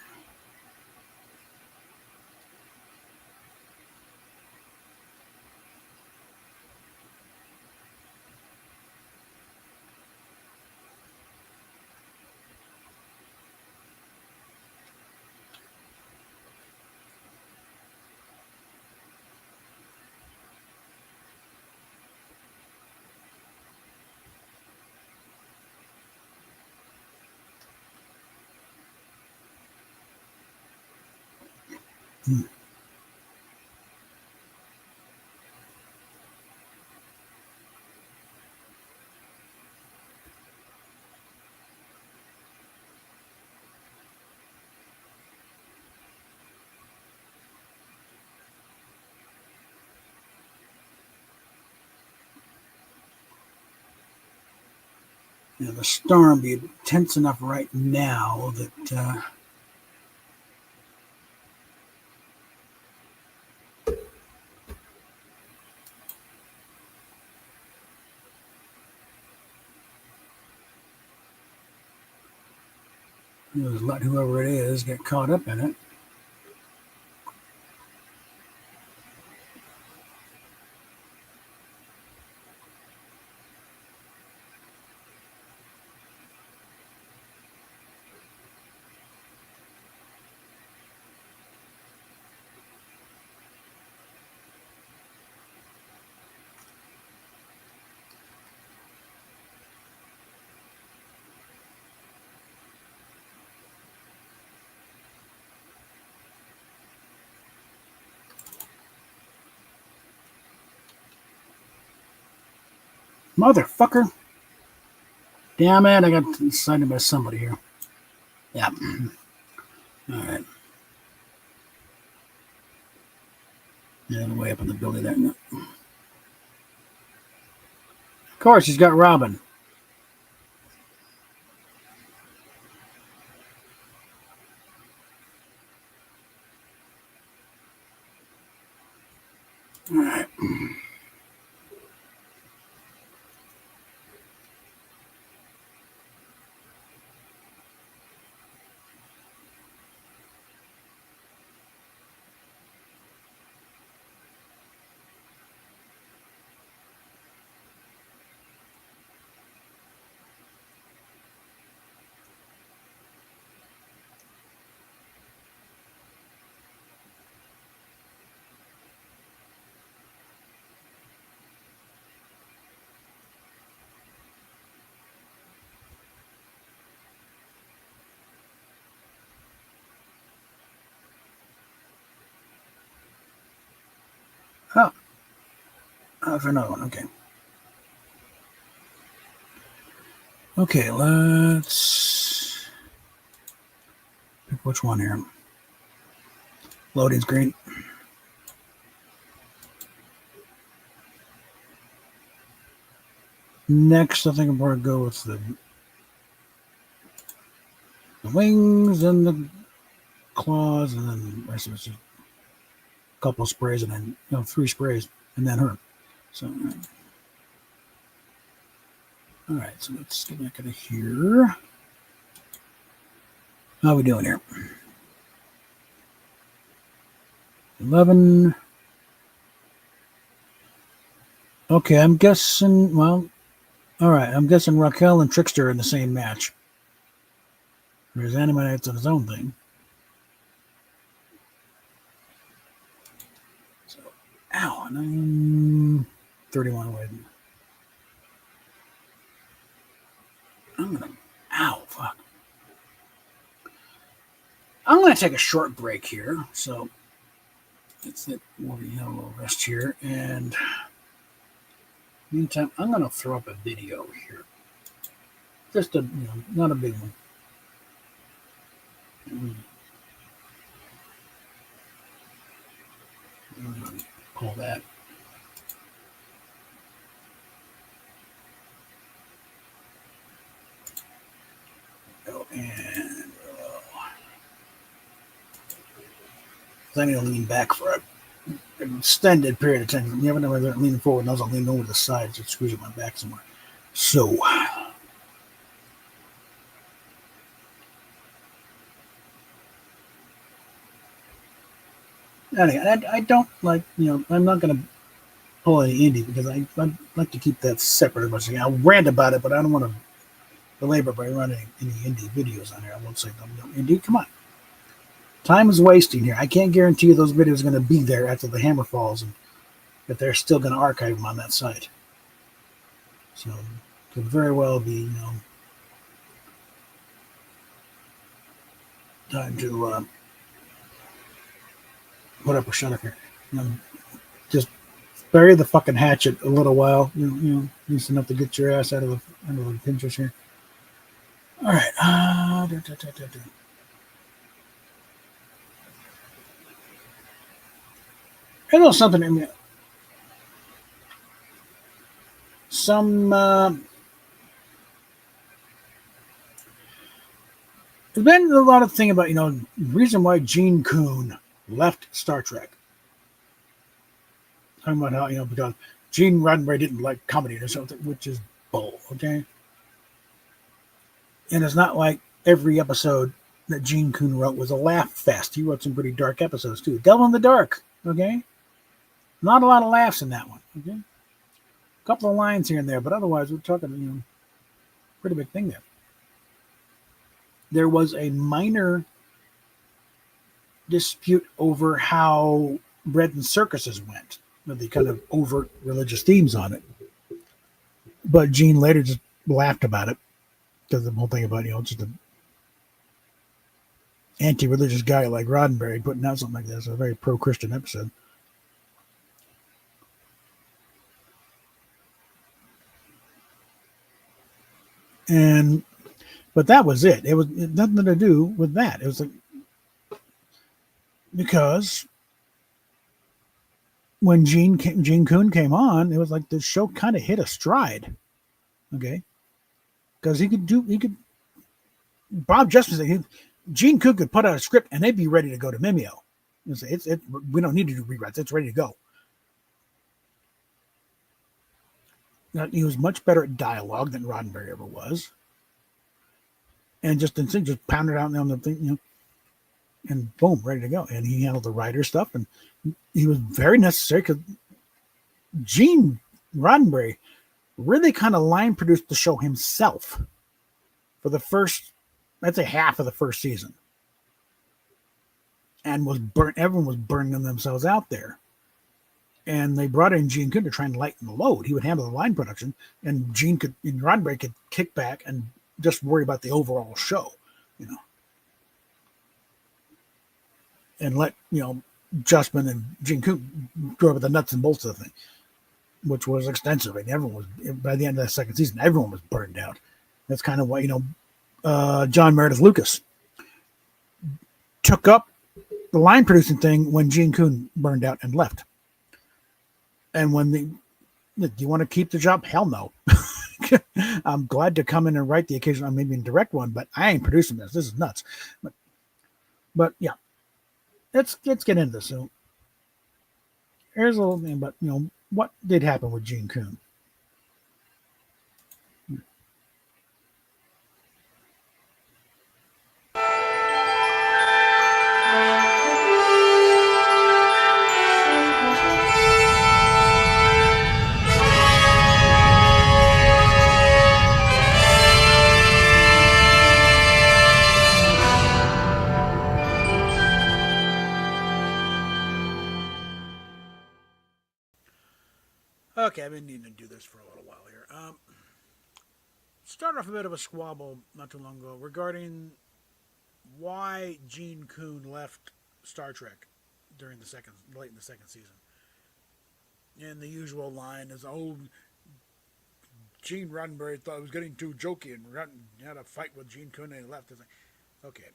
The storm be intense enough right now that let whoever it is get caught up in it. Motherfucker. Damn it, I got decided by somebody here. Yeah. All right. Yeah, way up in the building there. Of course, he's got Robin. All right. Oh, for another one. Okay. Okay, let's pick which one here. Loading screen. Next, I think I'm going to go with the wings and the claws, and then the rest of it's just a couple of sprays, and then 3 sprays, and then her. So, all right. So let's get back into here. How are we doing here? 11. Okay, I'm guessing. Well, all right. I'm guessing Raquel and Trickster are in the same match. Whereas Animate's on his own thing. So, ow, and I'm 31 away. I'm gonna. Ow, fuck. I'm gonna take a short break here. So let's get more of a yellow rest here, and meantime, I'm gonna throw up a video here. Just a, not a big one. Pull that. Go and I need to lean back for an extended period of time. You never know whether I'm leaning forward and I was leaning over the sides. It screws up my back somewhere. So. Anyway, I don't like, I'm not going to pull any indie because I like to keep that separate as much as I can. I'll rant about it, but I don't want to belabor by running any indie videos on here. I won't say no indie. Come on. Time is wasting here. I can't guarantee you those videos are going to be there after the hammer falls, and that they're still going to archive them on that site. So it could very well be, time to put up or shut up here. Just bury the fucking hatchet a little while. Just enough to get your ass out of the pinchers here. All right. I know something. I mean, there's been a lot of thing about the reason why Gene Coon left Star Trek. Talking about how because Gene Roddenberry didn't like comedy or something, which is bull. Okay. And it's not like every episode that Gene Coon wrote was a laugh fest. He wrote some pretty dark episodes too. Devil in the Dark, okay? Not a lot of laughs in that one, okay? A couple of lines here and there, but otherwise we're talking, pretty big thing there. There was a minor dispute over how Bread and Circuses went. The kind of overt religious themes on it. But Gene later just laughed about it. Because the whole thing about, just an anti-religious guy like Roddenberry putting out something like that. It's a very pro-Christian episode. But that was it. It was nothing to do with that. It was like because when Gene Coon came on, it was like the show kind of hit a stride. Okay, because he could Bob Justice, Gene Coon could put out a script and they'd be ready to go to Mimeo. We don't need to do rewrites. It's ready to go. Now, he was much better at dialogue than Roddenberry ever was, and just pounded out on the thing, and boom, ready to go. And he handled the writer stuff, and he was very necessary because Gene Roddenberry really kind of line produced the show himself for the first, I'd say, half of the first season, and was burnt. Everyone was burning themselves out there, and they brought in Gene Coon to try and lighten the load. He would handle the line production, and Roddenberry could kick back and just worry about the overall show, and let Justman and Gene Coon go over the nuts and bolts of the thing, which was extensive. And everyone was, by the end of the second season, everyone was burned out. That's kind of why John Meredith Lucas took up the line producing thing when Gene Coon burned out and left. And when do you want to keep the job? Hell no. I'm glad to come in and write the occasional, maybe and direct one, but I ain't producing this. This is nuts. But yeah, let's get into this. So here's a little thing about what did happen with Gene Coon. Okay, I've been needing to do this for a little while here. Started off a bit of a squabble not too long ago regarding why Gene Coon left Star Trek late in the second season. And the usual line is, "Oh, Gene Roddenberry thought it was getting too jokey and had a fight with Gene Coon and he left." It's like, okay.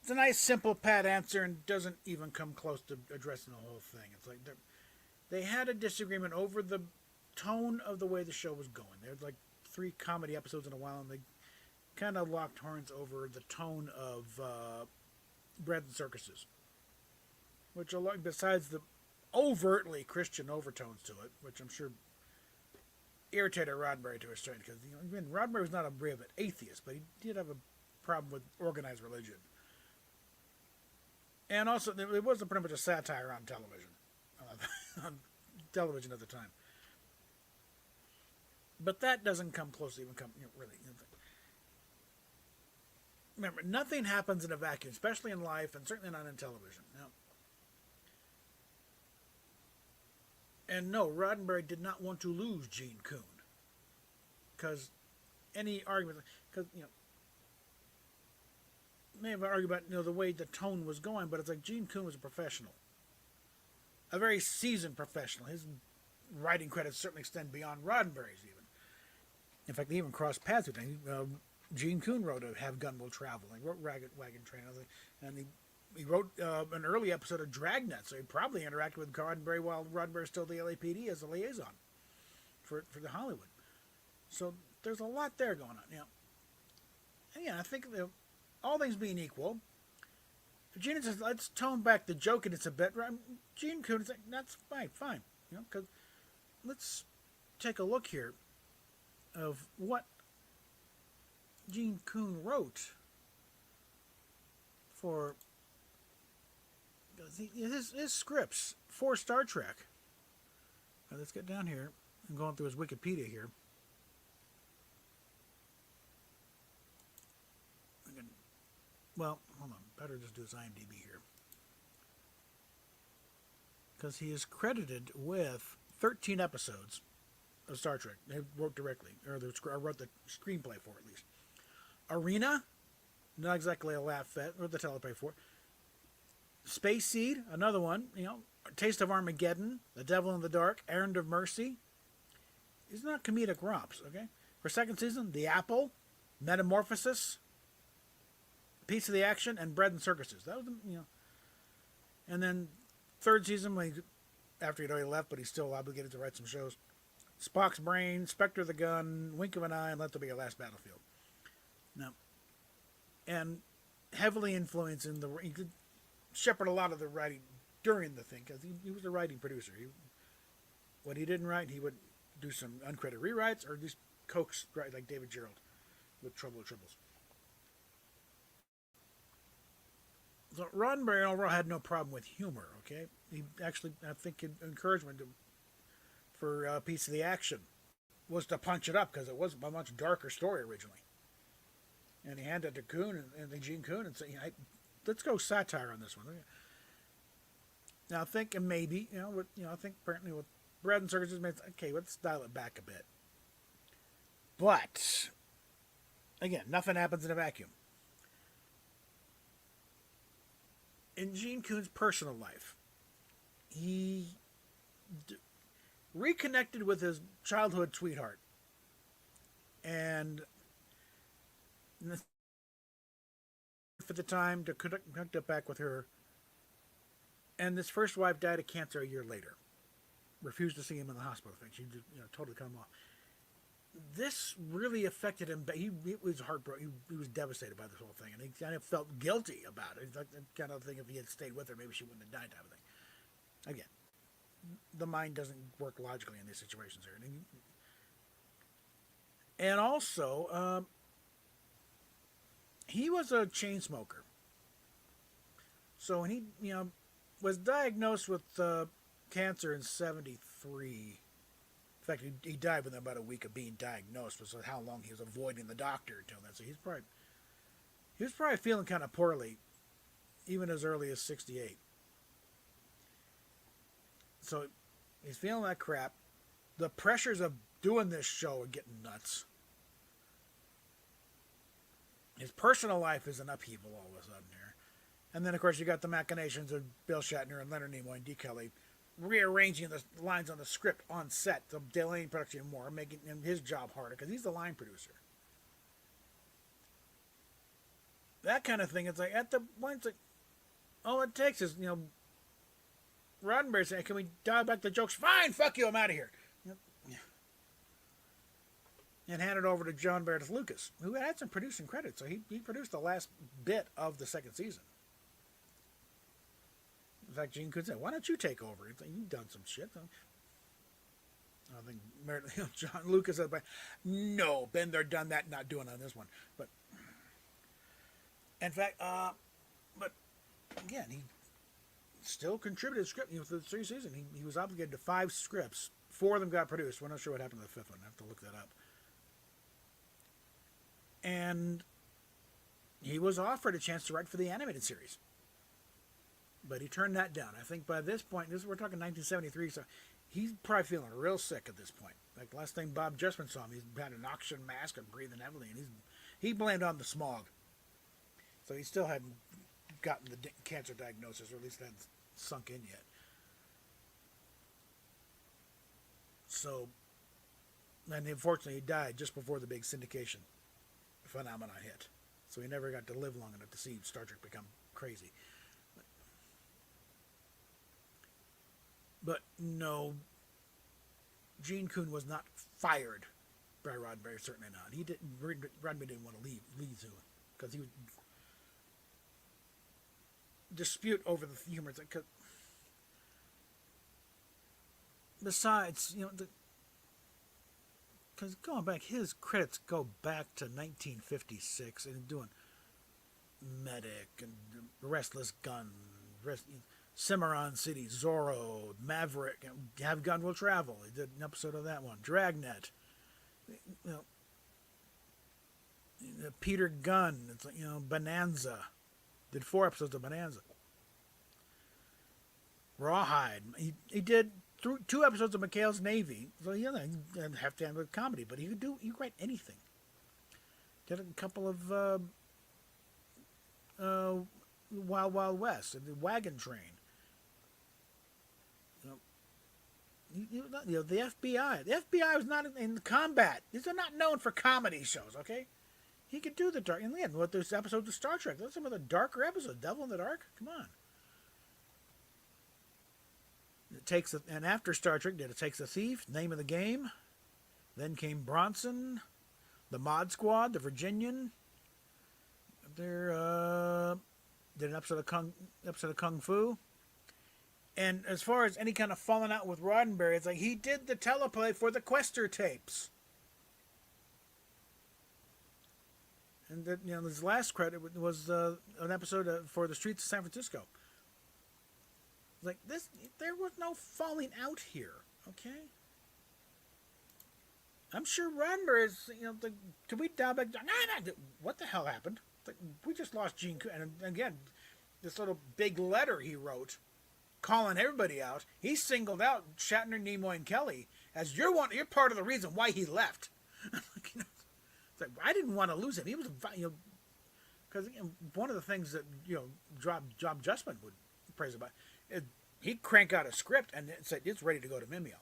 It's a nice, simple, pat answer and doesn't even come close to addressing the whole thing. It's like they had a disagreement over the tone of the way the show was going. There's like 3 comedy episodes in a while, and they kind of locked horns over the tone of Bread and Circuses, which, besides the overtly Christian overtones to it, which I'm sure irritated Roddenberry to a certain extent, because Roddenberry was not a brave atheist, but he did have a problem with organized religion. And also, it was pretty much a satire on television, on television at the time. But that doesn't come close to even really. Remember, nothing happens in a vacuum, especially in life, and certainly not in television. Now, and no, Roddenberry did not want to lose Gene Coon, because any argument, because may have argued about the way the tone was going, but it's like Gene Coon was a professional, a very seasoned professional. His writing credits certainly extend beyond Roddenberry's even. In fact, they even crossed paths with him. Gene Coon wrote Have Gun Will Travel. He wrote Wagon Train, and he wrote an early episode of Dragnet, so he probably interacted with Roddenberry while Roddenberry was still the LAPD as a liaison for the Hollywood. So there's a lot there going on. And yeah, I think all things being equal, Gene says, let's tone back the jokiness a bit. Gene Coon is like, that's fine. Because let's take a look here of what Gene Coon wrote for his scripts for Star Trek. Now, let's get down here. I'm going through his Wikipedia here. Well, hold on. Better just do his IMDb here. Because he is credited with 13 episodes of Star Trek. They wrote directly, or wrote the screenplay for at least. Arena, not exactly a laugh fit, or the teleplay for. Space Seed, another one. Taste of Armageddon, The Devil in the Dark, Errand of Mercy. These are not comedic romps, okay? For second season, The Apple, Metamorphosis, Piece of the Action, and Bread and Circuses. That was, and then third season, when after he'd already left, but he's still obligated to write some shows. Spock's Brain, Spectre of the Gun, Wink of an Eye, and Let There Be a Last Battlefield. Now, and heavily influencing he could shepherd a lot of the writing during the thing, because he was a writing producer. What he didn't write, he would do some uncredited rewrites or just coax, right, like David Gerald with Trouble with Tribbles. So Roddenberry overall had no problem with humor. Okay, he actually, I think, encouragement for a Piece of the Action was to punch it up, because it was a much darker story originally. And he handed it to Kuhn and Gene Kuhn and said, "Let's go satire on this one." Now I think maybe I think apparently with Bread and Circuses, okay, let's dial it back a bit. But again, nothing happens in a vacuum. In Gene Kuhn's personal life, he reconnected with his childhood sweetheart, and for the time to connect up back with her. And this first wife died of cancer a year later. Refused to see him in the hospital. She just, totally cut him off. This really affected him. He was heartbroken. He was devastated by this whole thing, and he kind of felt guilty about it. It's like the kind of thing, if he had stayed with her, maybe she wouldn't have died, type of thing. Again, the mind doesn't work logically in these situations here. And also, he was a chain smoker. So when he, was diagnosed with cancer in '73. In fact, he died within about a week of being diagnosed, was how long he was avoiding the doctor until then. So he was probably feeling kind of poorly, even as early as '68. So he's feeling that crap. The pressures of doing this show are getting nuts. His personal life is an upheaval all of a sudden here. And then, of course, you got the machinations of Bill Shatner and Leonard Nimoy and D. Kelly rearranging the lines on the script on set, so delaying production more, making him his job harder, because he's the line producer. That kind of thing. It's like, at the point, it's like, all it takes is, Roddenberry saying, "Can we dial back the jokes?" "Fine, fuck you, I'm out of here." And hand it over to John Meredith Lucas, who had some producing credits. So he produced the last bit of the second season. In fact, Gene could say, "Why don't you take over? You've done some shit." I think John Lucas said, "No, been there, done that, not doing on this one." But in fact, but again, he still contributed script for the third season. He was obligated to 5 scripts. 4 of them got produced. We're not sure what happened to the 5th one. I have to look that up. And he was offered a chance to write for the animated series, but he turned that down. I think by this point, we're talking 1973, so he's probably feeling real sick at this point. Like the last time Bob Justman saw him, he's had an oxygen mask and breathing heavily, and he blamed on the smog. So he still hadn't gotten the cancer diagnosis, or at least hadn't sunk in yet. So, and unfortunately, he died just before the big syndication phenomenon hit. So he never got to live long enough to see Star Trek become crazy. But no, Gene Kuhn was not fired by Roddenberry, certainly not. Roddenberry didn't want to leave soon, because he would dispute over the humor. Besides, because going back, his credits go back to 1956 and doing Medic and Restless Gun, Cimarron City, Zorro, Maverick, and Have Gun Will Travel. He did an episode of that one. Dragnet. Peter Gunn. It's like, Bonanza. Did 4 episodes of Bonanza. Rawhide. He did 2 episodes of McHale's Navy. So he didn't have to handle comedy, but he could write anything. Did a couple of Wild Wild West and the Wagon Train. The FBI. The FBI was not in combat. These are not known for comedy shows, okay? He could do the dark. In the end, what those episodes of Star Trek? Those are some of the darker episodes. Devil in the Dark. Come on. It takes and after Star Trek, it takes a thief. Name of the Game. Then came Bronson, the Mod Squad, the Virginian. There did an episode of Kung Fu. And as far as any kind of falling out with Roddenberry, it's like he did the teleplay for the Quester tapes. And that, his last credit was an episode for the Streets of San Francisco. Like this, there was no falling out here. Okay. I'm sure Roddenberry is, do we dial back? No, what the hell happened? Like, we just lost Gene Coon. And again, this little big letter he wrote, calling everybody out. He singled out Shatner, Nimoy, and Kelly as you're part of the reason why he left. It's like, I didn't want to lose him. He was, because one of the things that Job Justman would praise about, he'd crank out a script and it said it's ready to go to Vimeo.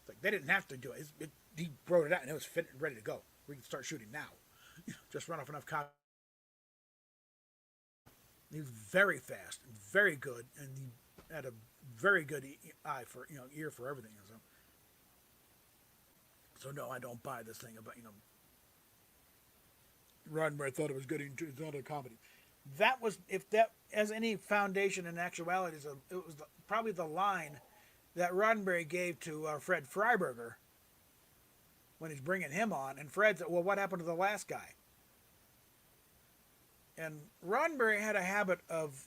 It's like they didn't have to do it. He wrote it out and it was ready to go. We can start shooting now. Just run off enough copies. He was very fast, very good, and he had a very good eye for ear for everything. So no, I don't buy this thing about Roddenberry thought it was good. It's not a comedy. That was, if that has any foundation in actuality, it was probably the line that Roddenberry gave to Fred Freiberger when he's bringing him on. And Fred said, well, what happened to the last guy? And Roddenberry had a habit of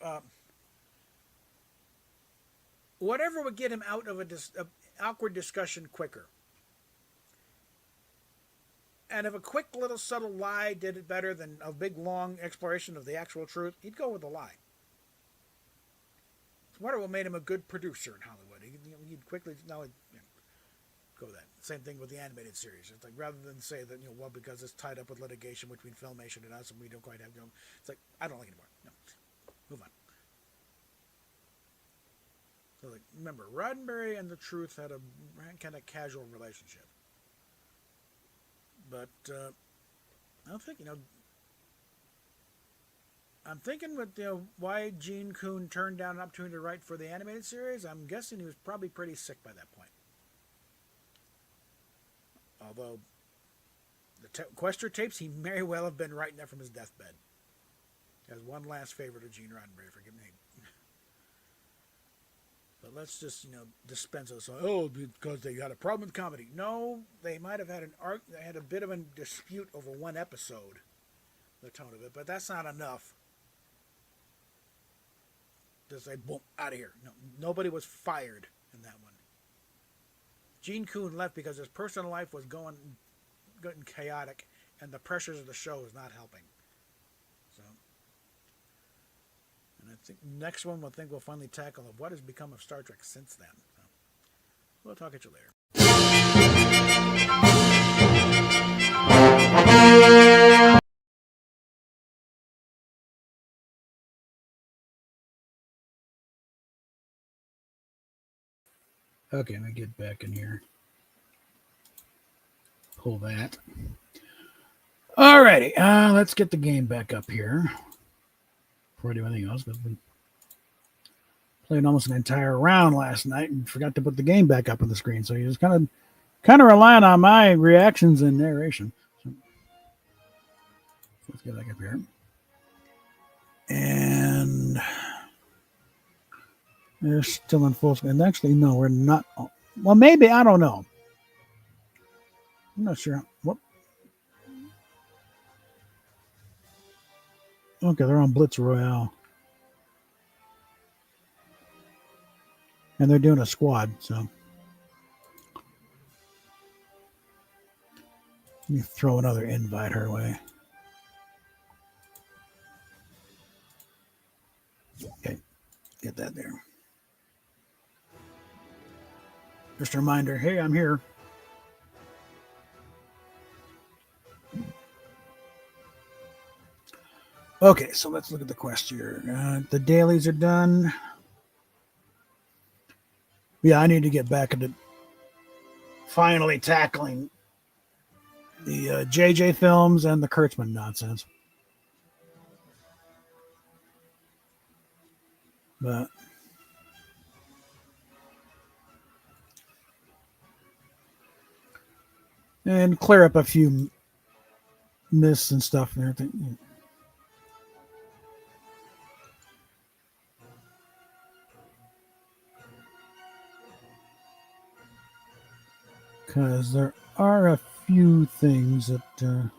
whatever would get him out of an awkward discussion quicker. And if a quick little subtle lie did it better than a big long exploration of the actual truth, he'd go with the lie. It's what made him a good producer in Hollywood. He'd quickly go with that. Same thing with the animated series. It's like, rather than say that well, because it's tied up with litigation between Filmation and us, and we don't quite have it's like, I don't like it anymore. No, move on. So like, remember, Roddenberry and the truth had a kind of casual relationship. But I think I'm thinking with why Gene Coon turned down an opportunity to write for the animated series. I'm guessing he was probably pretty sick by that point. Although the Quester tapes, he may well have been writing that from his deathbed. As one last favor to Gene Roddenberry, forgive me. But let's just dispense of because they had a problem with comedy. No, they might have had they had a bit of a dispute over one episode, the tone of it, but that's not enough to say boom, out of here. No, nobody was fired in that one. Gene Coon left because his personal life was getting chaotic, and the pressures of the show was not helping. So. And I think next one we'll finally tackle of what has become of Star Trek since then. So we'll talk at you later. Okay, let me get back in here. Pull that. Alrighty, let's get the game back up here. Before I do anything else, because we played almost an entire round last night and forgot to put the game back up on the screen. So you're just kind of relying on my reactions and narration. So let's get back up here. And they're still in full screen. Actually, no, we're not. Well, maybe, I don't know. I'm not sure. What? Okay, they're on Blitz Royale. And they're doing a squad, so. Let me throw another invite her way. Okay, get that there. Just a reminder, hey, I'm here. Okay, so let's look at the quest here. The dailies are done. Yeah, I need to get back into finally tackling the JJ films and the Kurtzman nonsense. But and clear up a few myths and stuff and everything. Because there are a few things that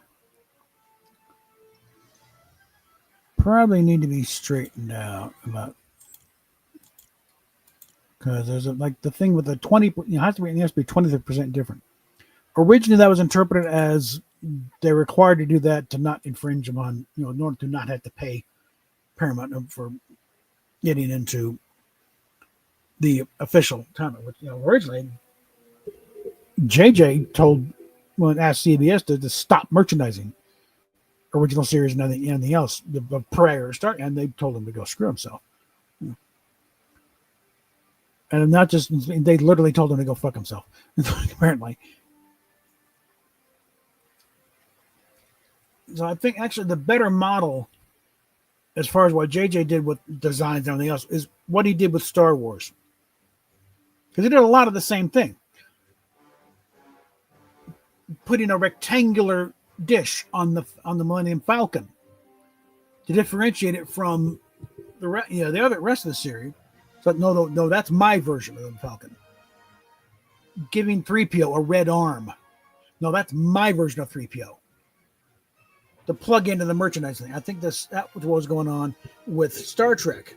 probably need to be straightened out about. Because there's like the thing with the 20, it has to be 20% different. Originally, that was interpreted as they're required to do that to not infringe upon, in order to not have to pay Paramount for getting into the official time. Which, originally, JJ asked CBS to stop merchandising original series and anything else prior to start, and they told him to go screw himself. And not just, they literally told him to go fuck himself, apparently. So I think actually the better model, as far as what JJ did with designs and everything else, is what he did with Star Wars. Because he did a lot of the same thing. Putting a rectangular dish on the Millennium Falcon to differentiate it from the rest of the series. So no, that's my version of the Falcon. Giving 3PO a red arm. No, that's my version of 3PO. To plug into the merchandising. I think that was what was going on with Star Trek.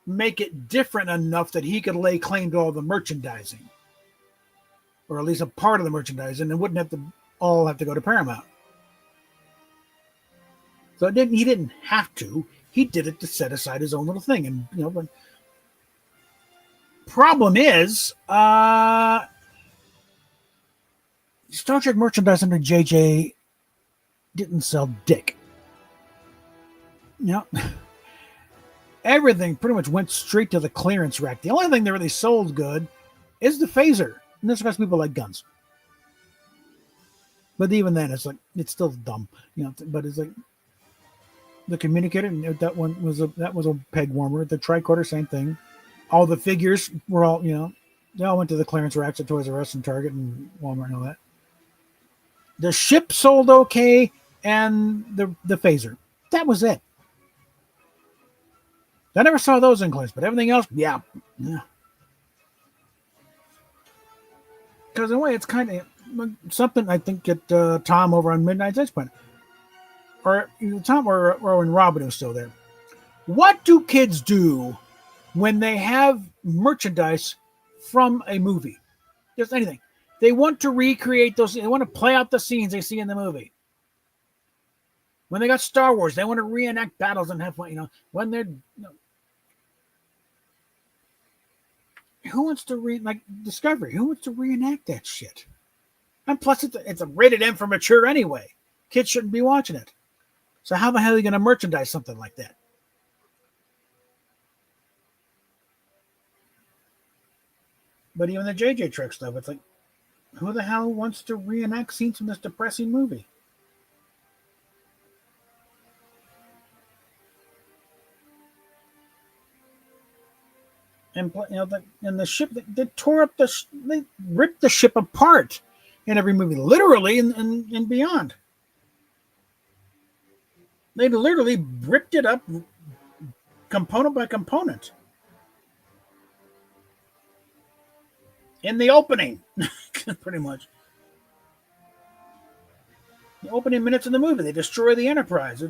Make it different enough that he could lay claim to all the merchandising. Or at least a part of the merchandising, and wouldn't have to all have to go to Paramount. So he didn't have to. He did it to set aside his own little thing. And but problem is, Star Trek merchandise under JJ didn't sell dick. Everything pretty much went straight to the clearance rack. The only thing that really sold good is the phaser. And that's because people like guns. But even then, it's still dumb. But it's like the communicator, that one was a peg warmer. The tricorder, same thing. All the figures were all, they all went to the clearance racks at Toys R Us and Target and Walmart and all that. The ship sold okay, and the phaser. That was it. I never saw those in clearance, but everything else, yeah. Because in a way, it's kind of something I think that Tom over on Midnight's Edge Planet, or Tom or when Robin was still there. What do kids do when they have merchandise from a movie? Just anything. They want to recreate those. They want to play out the scenes they see in the movie. When they got Star Wars, they want to reenact battles and have fun. When they're who wants to Discovery? Who wants to reenact that shit? And plus, it's a rated M for mature anyway. Kids shouldn't be watching it. So how the hell are you going to merchandise something like that? But even the JJ Trek stuff, it's like, who the hell wants to reenact scenes from this depressing movie? And the ship, they tore up they ripped the ship apart in every movie, literally and beyond. They literally ripped it up component by component. In the opening, pretty much. The opening minutes of the movie, they destroy the Enterprise.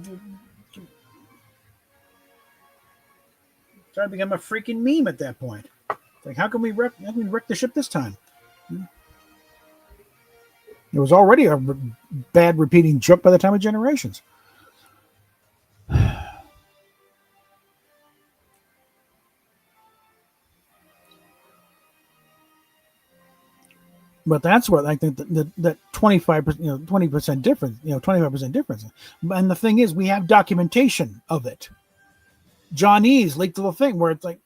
Started to become a freaking meme at that point. Like, how can we wreck the ship this time? It was already a bad repeating joke by the time of Generations. But that's what I think that 25%, 20% difference, 25% difference. And the thing is, we have documentation of it. Johnny's leaked the little thing where it's like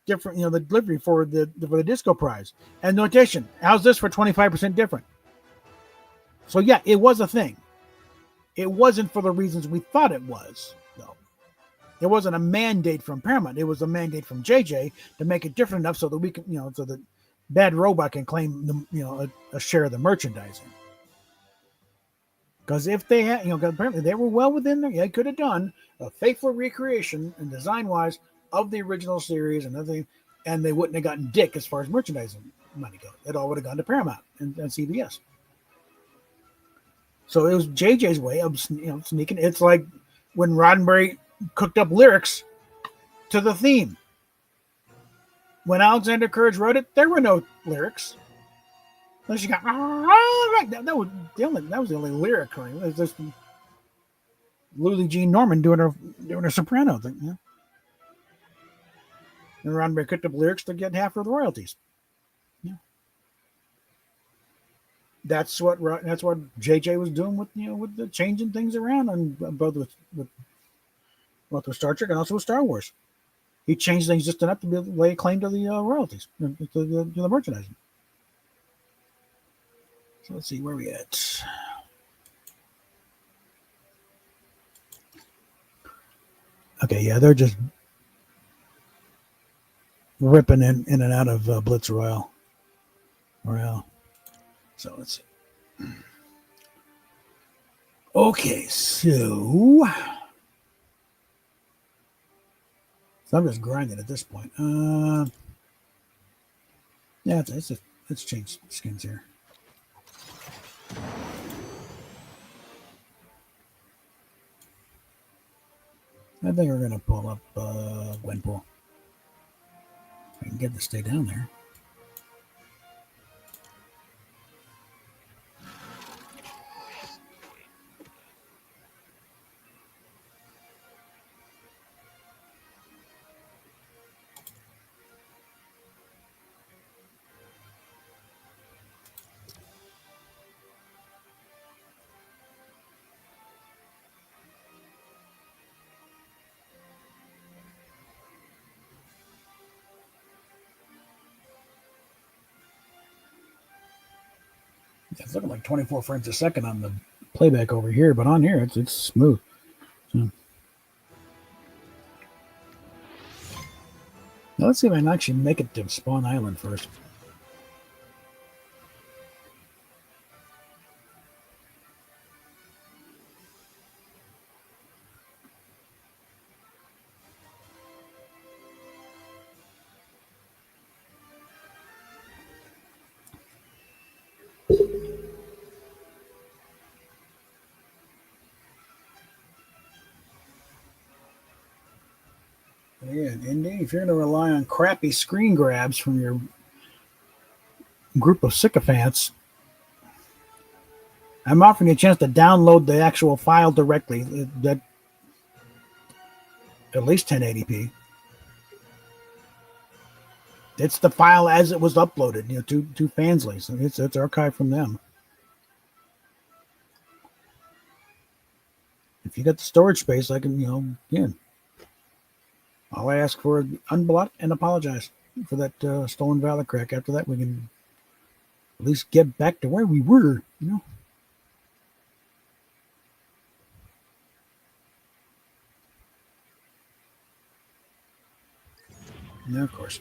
different, the delivery for the disco prize and notation. How's this for 25% different? So yeah, it was a thing. It wasn't for the reasons we thought it was, though. It wasn't a mandate from Paramount. It was a mandate from JJ to make it different enough so that we can, so that Bad Robot can claim a share of the merchandising. Because if they had, apparently they were well within there, they could have done a faithful recreation and design wise of the original series and everything, and they wouldn't have gotten dick as far as merchandising money goes. It all would have gone to Paramount and CBS. So it was JJ's way of sneaking. It's like when Roddenberry cooked up lyrics to the theme. When Alexander Courage wrote it, there were no lyrics. Unless you got that was the only lyric. It was just Lily Jean Norman doing her soprano thing. Yeah. And Roddenberry cooked up lyrics to get half of the royalties. Yeah. That's what JJ was doing with the changing things around and both with Star Trek and also with Star Wars. He changed things just enough to lay claim to the royalties, to the merchandising. So let's see where we at. Okay, yeah, they're just ripping in and out of Blitz Royale. So let's see. Okay, so I'm just grinding at this point. Yeah, let's change skins here. I think we're gonna pull up Gwenpool. I can get it to stay down there. It's looking like 24 frames a second on the playback over here, but on here it's smooth. So, now let's see if I can actually make it to Spawn Island first. Yeah, indeed. If you're going to rely on crappy screen grabs from your group of sycophants, I'm offering you a chance to download the actual file directly. That at least 1080p. It's the file as it was uploaded, to Fansly. So it's archived from them. If you got the storage space, I can, again, all I ask for is unblot and apologize for that stolen valor crack. After that, we can at least get back to where we were, Yeah, of course.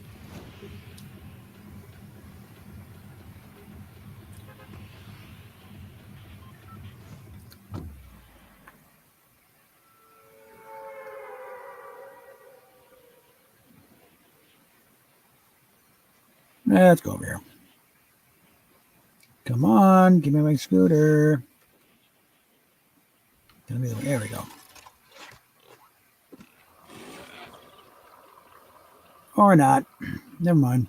Let's go over here. Come on, give me my scooter. There we go. Or not. Never mind.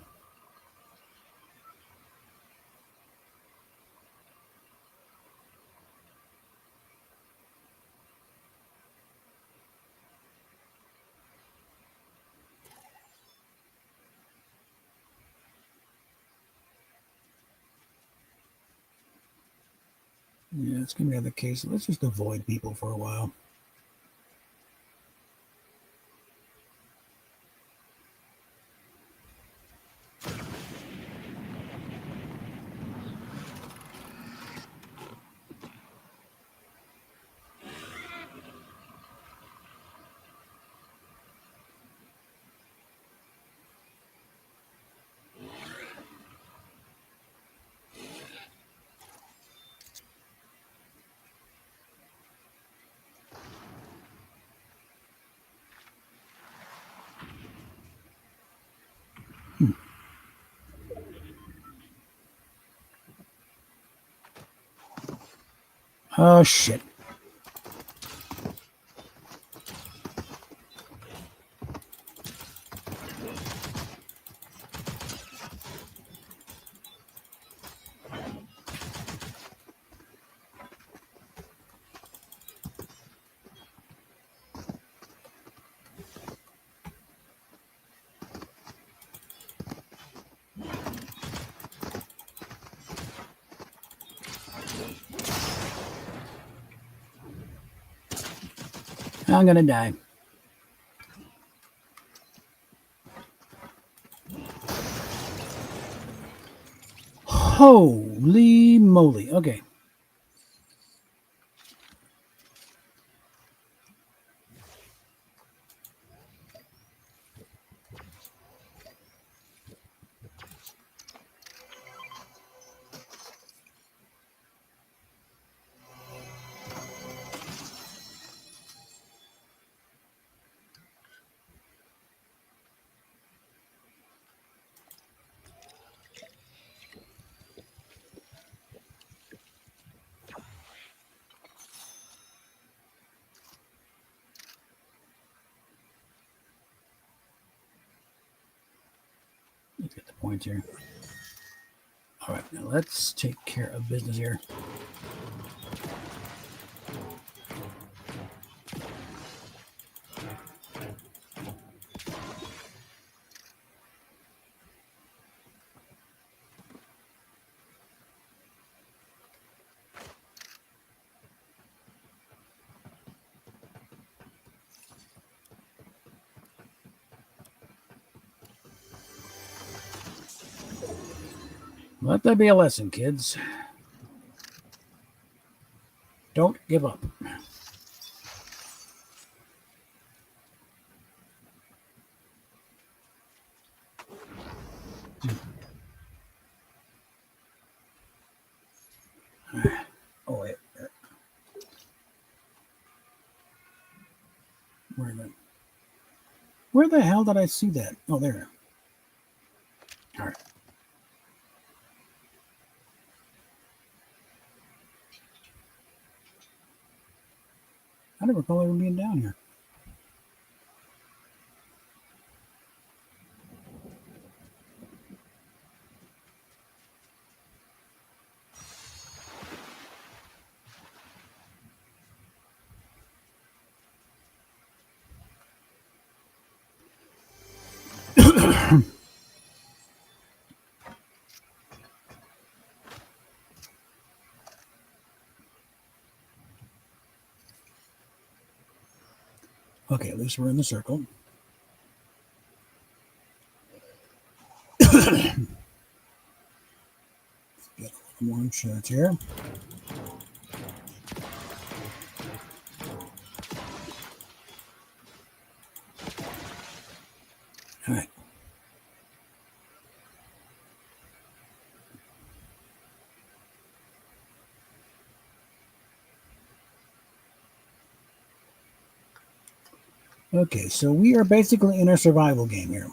Yeah, it's going to be the case. Let's just avoid people for a while. Oh, shit. I'm gonna die. Holy moly. Okay. Let's get the points here. All right, now let's take care of business here. Let that be a lesson, kids. Don't give up. Oh, wait. Where the hell did I see that? Oh, there. All right. I never recall ever being down here. Okay, at least we're in the circle. Get a little more insurance here. All right. Okay, so we are basically in a survival game here.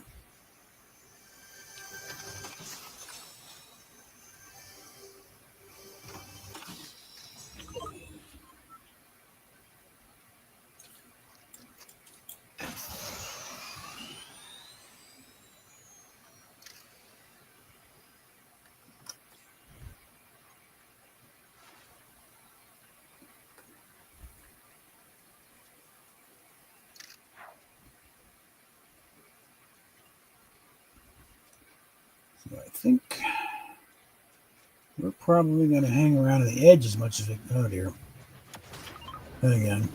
So I think we're probably going to hang around the edge as much as we can. Oh, dear. Then again.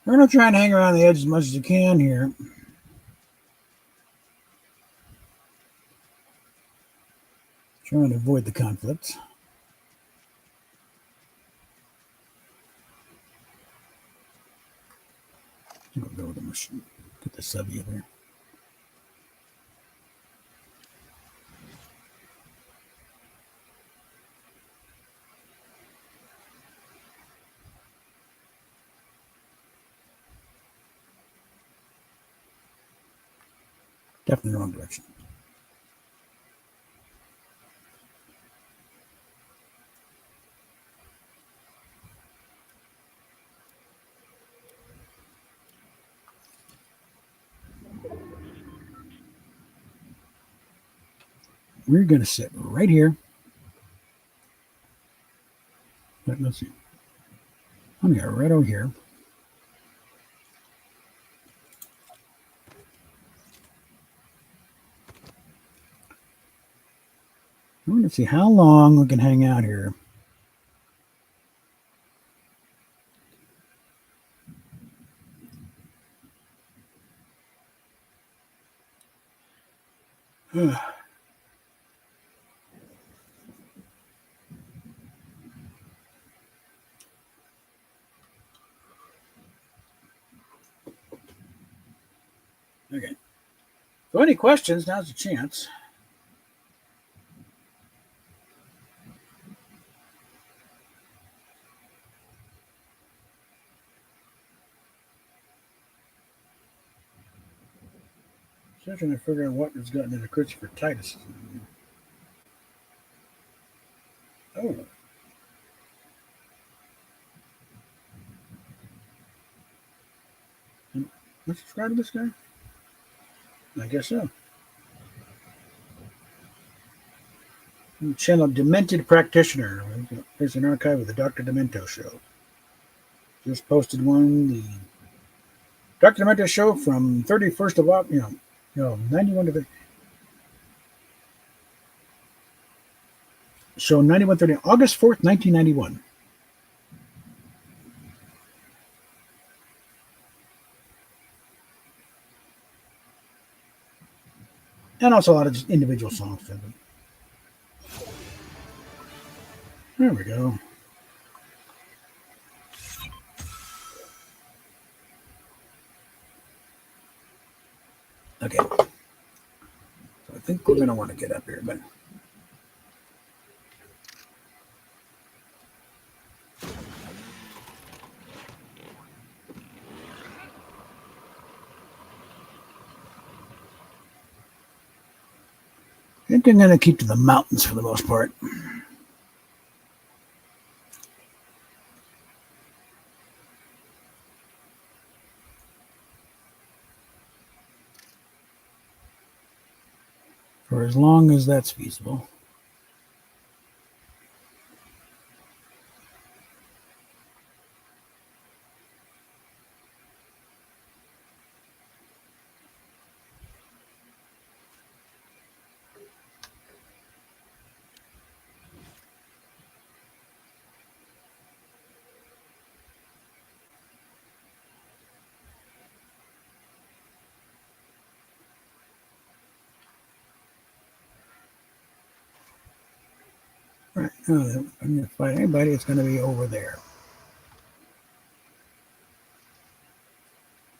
We're going to try and hang around the edge as much as you can here. Trying to avoid the conflict. We'll go with the machine. Get the subby over here. Definitely the wrong direction. We're going to sit right here. Let's see. I'm going to go right over here. I'm going to see how long we can hang out here. Okay. So any questions, now's the chance. Still trying to figure out what has gotten into Christopher Titus. Oh. Let's subscribe to this guy? I guess so. Channel Demented Practitioner. There's an archive of the Dr. Demento Show. Just posted one, the Dr. Demento Show from 31st of 91 to show 9130, August 4th, 1991. And also a lot of just individual songs. There we go. Okay. So I think we're going to want to get up here, but I think I'm going to keep to the mountains for the most part. For as long as that's feasible. Right. I'm going to fight anybody. It's going to be over there.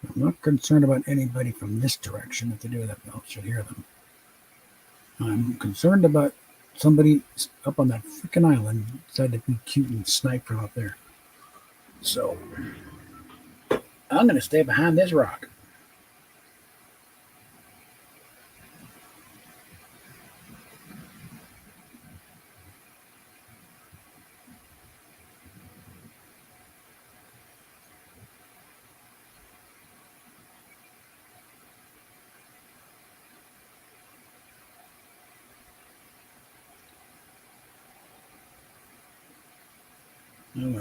I'm not concerned about anybody from this direction. If they do that, I should hear them. I'm concerned about somebody up on that freaking island decided to be cute and snipe from up there. So I'm going to stay behind this rock.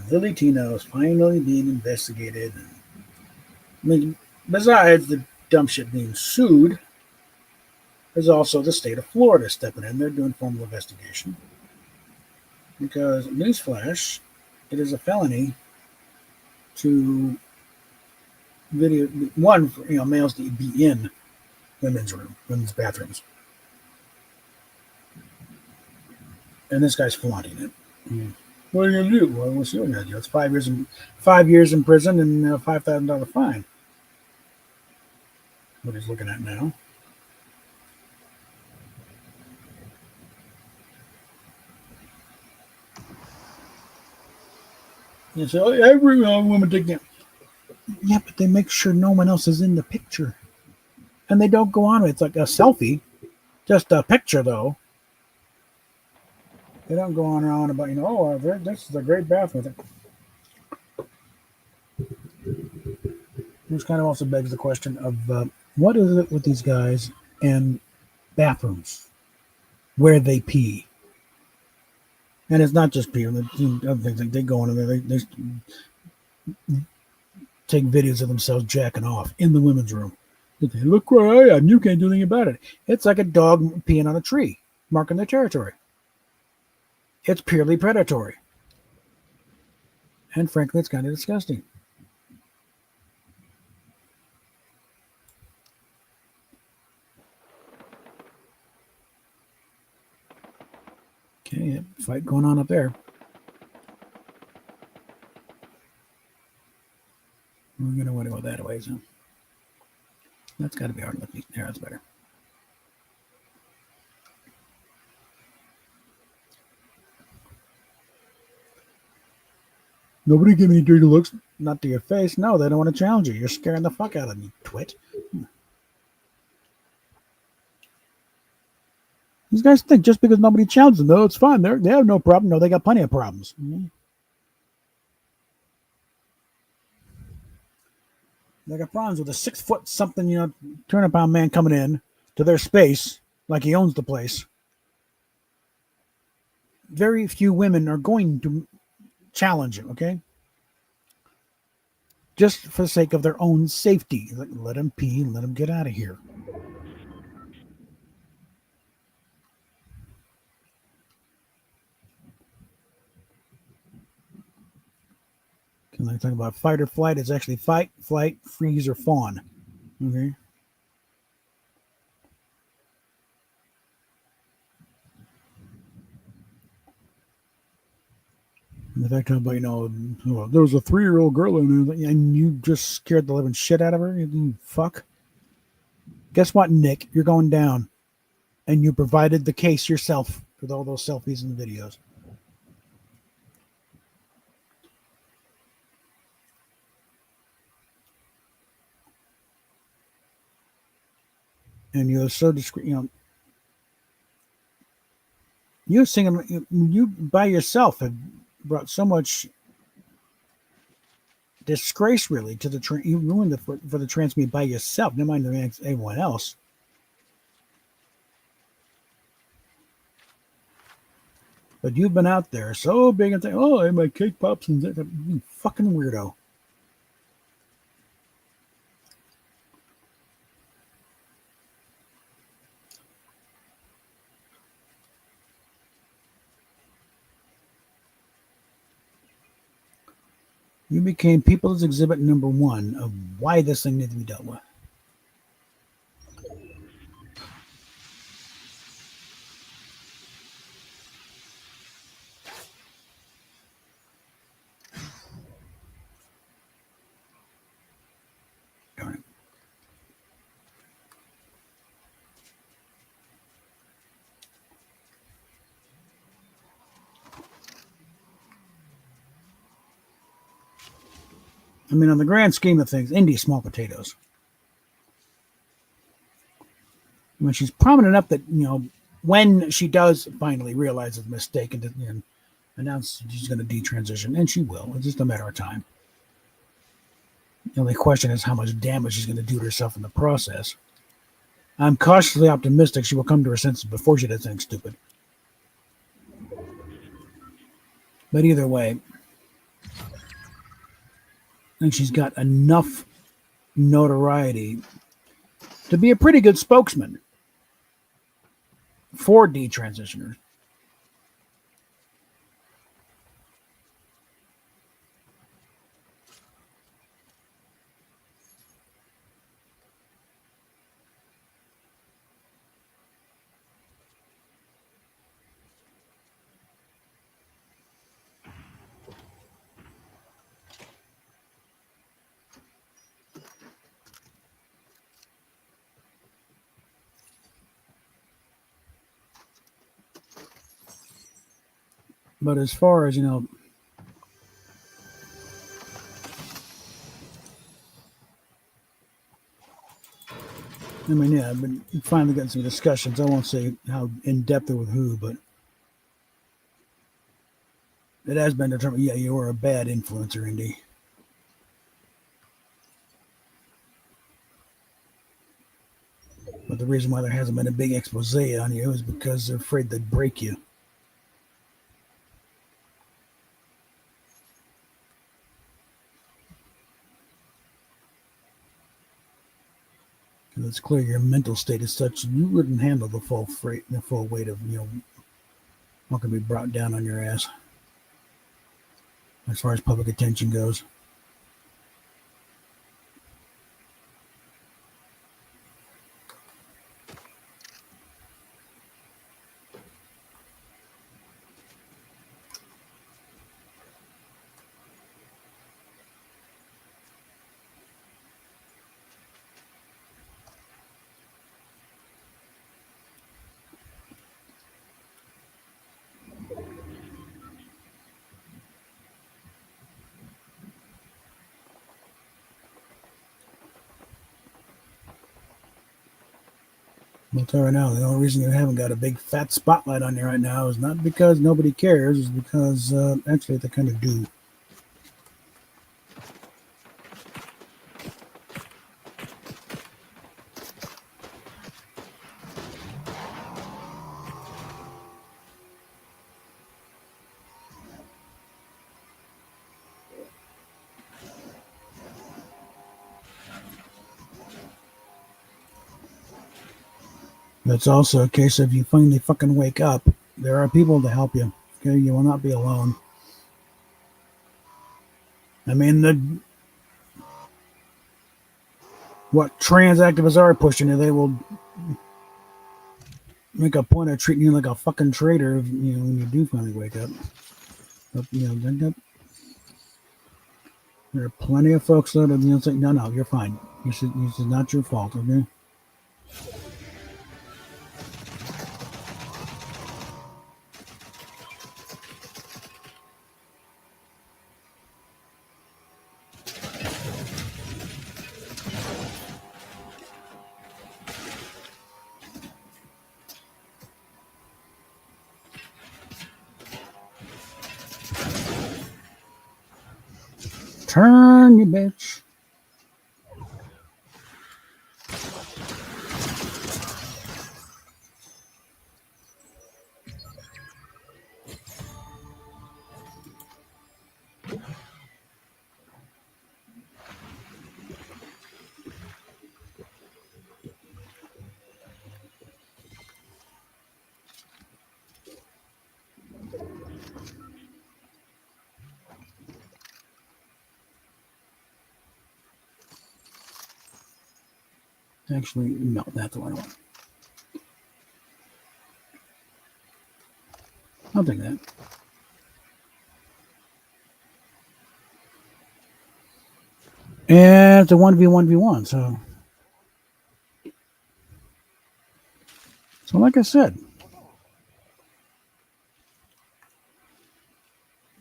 Lily Tino is finally being investigated. I mean, besides the dumb shit being sued, there's also the state of Florida stepping in. They're doing formal investigation. Because, newsflash, it is a felony to video one for males to be in women's bathrooms. And this guy's flaunting it. What are you gonna do? Well, we'll see what you're gonna do. It's 5 years in prison and a $5,000 fine. What he's looking at now. And so every woman taking it. Yeah, but they make sure no one else is in the picture. And they don't go on. It's like a selfie, just a picture though. They don't go on and on about, oh, this is a great bathroom. Which kind of also begs the question of what is it with these guys and bathrooms where they pee? And it's not just pee. Other things like they go in there, they take videos of themselves jacking off in the women's room. They look where I am. You can't do anything about it. It's like a dog peeing on a tree, marking their territory. It's purely predatory. And frankly, it's kind of disgusting. Okay, fight going on up there. We're going to want to go that way, so that's got to be hard looking. There, that's better. Nobody give me dirty looks, not to your face. No, they don't want to challenge you. You're scaring the fuck out of me, twit. These guys think just because nobody challenges them, no, it's fine. They have no problem. No, they got plenty of problems. They got problems with a 6 foot something, 200-pound man coming in to their space like he owns the place. Very few women are going to challenge him, okay? Just for the sake of their own safety. Let him pee and let him get out of here. Can I talk about fight or flight? It's actually fight, flight, freeze, or fawn. Okay. And the fact about, there was a 3-year-old girl in there and you just scared the living shit out of her. You fuck. Guess what, Nick? You're going down. And you provided the case yourself with all those selfies and videos. And you're so discreet, you singing, you by yourself have brought so much disgrace, really, to the you ruined it for the trans community by yourself. Never mind anyone else. But you've been out there so big and saying, "Oh, my cake pops," and you fucking weirdo. You became people's exhibit number 1 of why this thing needs to be dealt with. Darn it. I mean, on the grand scheme of things, Indy's small potatoes. When she's prominent enough that, when she does finally realize the mistake and announce she's going to detransition, and she will, it's just a matter of time. The only question is how much damage she's going to do to herself in the process. I'm cautiously optimistic she will come to her senses before she does anything stupid. But either way, I think she's got enough notoriety to be a pretty good spokesman for detransitioners. But as far as, I mean, yeah, I've been finally getting some discussions. I won't say how in depth or with who, but it has been determined. Yeah, you were a bad influencer, Indy. But the reason why there hasn't been a big expose on you is because they're afraid they'd break you. And it's clear your mental state is such you wouldn't handle the full freight, the full weight of what can be brought down on your ass as far as public attention goes. I'll tell you right now, the only reason you haven't got a big fat spotlight on you right now is not because nobody cares, it's because actually they kind of do. It's also a case of you finally fucking wake up. There are people to help you. Okay, you will not be alone. I mean, what trans activists are pushing you, they will make a point of treating you like a fucking traitor if, when you do finally wake up. But, there are plenty of folks that are say, no, you're fine. This is not your fault, okay? Turn, you bitch. Actually, no, that's the one I want. I'll take that. And it's a 1v1v1, so like I said,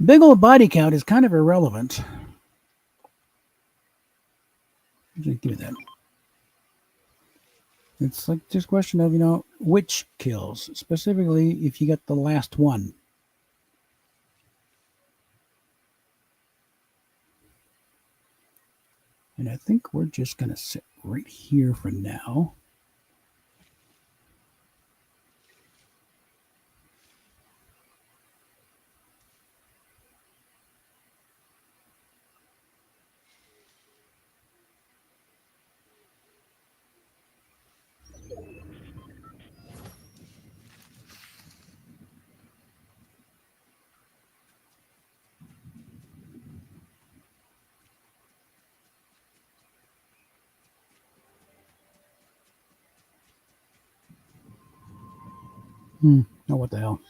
big old body count is kind of irrelevant. Give me that. It's like just a question of, which kills, specifically if you get the last one. And I think we're just going to sit right here for now. Oh, what the hell?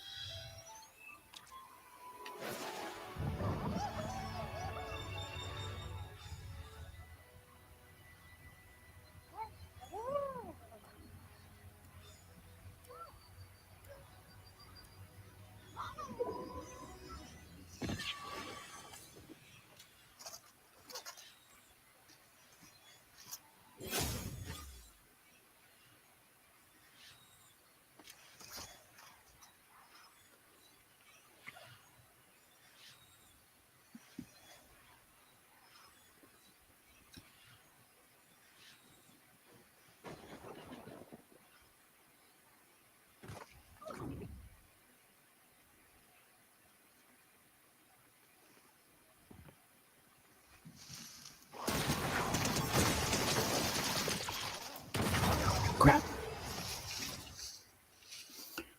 crap.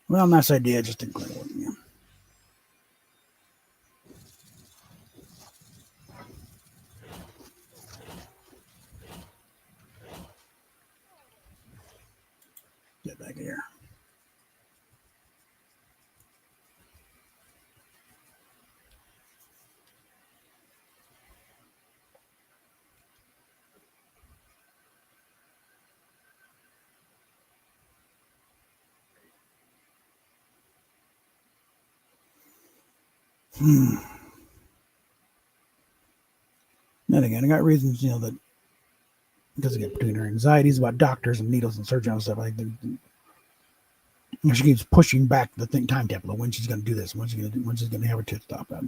Well, nice idea. Just didn't quite work. Yeah. Get back here. Then again, I got reasons, that because again, between her anxieties about doctors and needles and surgery and stuff, she keeps pushing back the timetable of when she's going to do this, when she's going to have her tits stopped out,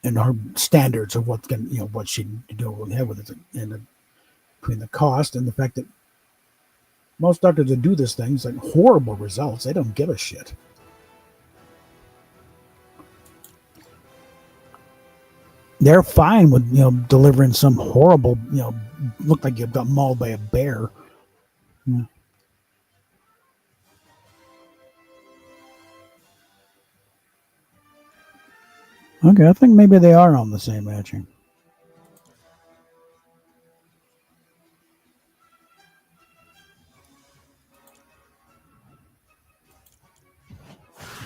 and her standards of what's going, what she do with it, and between the cost and the fact that most doctors that do this thing, it's like horrible results. They don't give a shit. They're fine with delivering some horrible, look like you got mauled by a bear. Yeah. Okay, I think maybe they are on the same matching.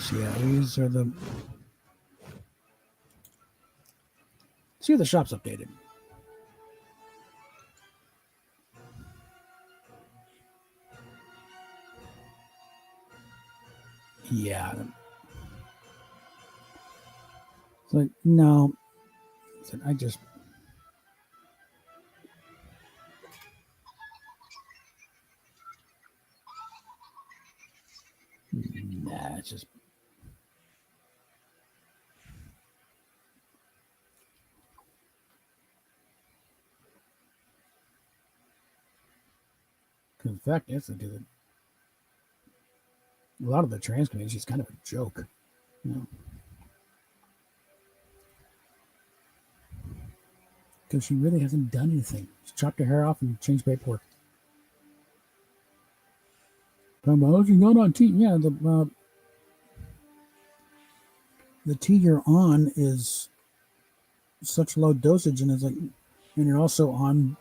So yeah, these are the. See if the shop's updated. Yeah. It's like, no. I just. Nah, it's just. In fact, that's a lot of the trans community is kind of a joke. Because she really hasn't done anything. She chopped her hair off and changed paperwork. Talking about, oh, she's not on T. Yeah, the T you're on is such low dosage, and and you're also on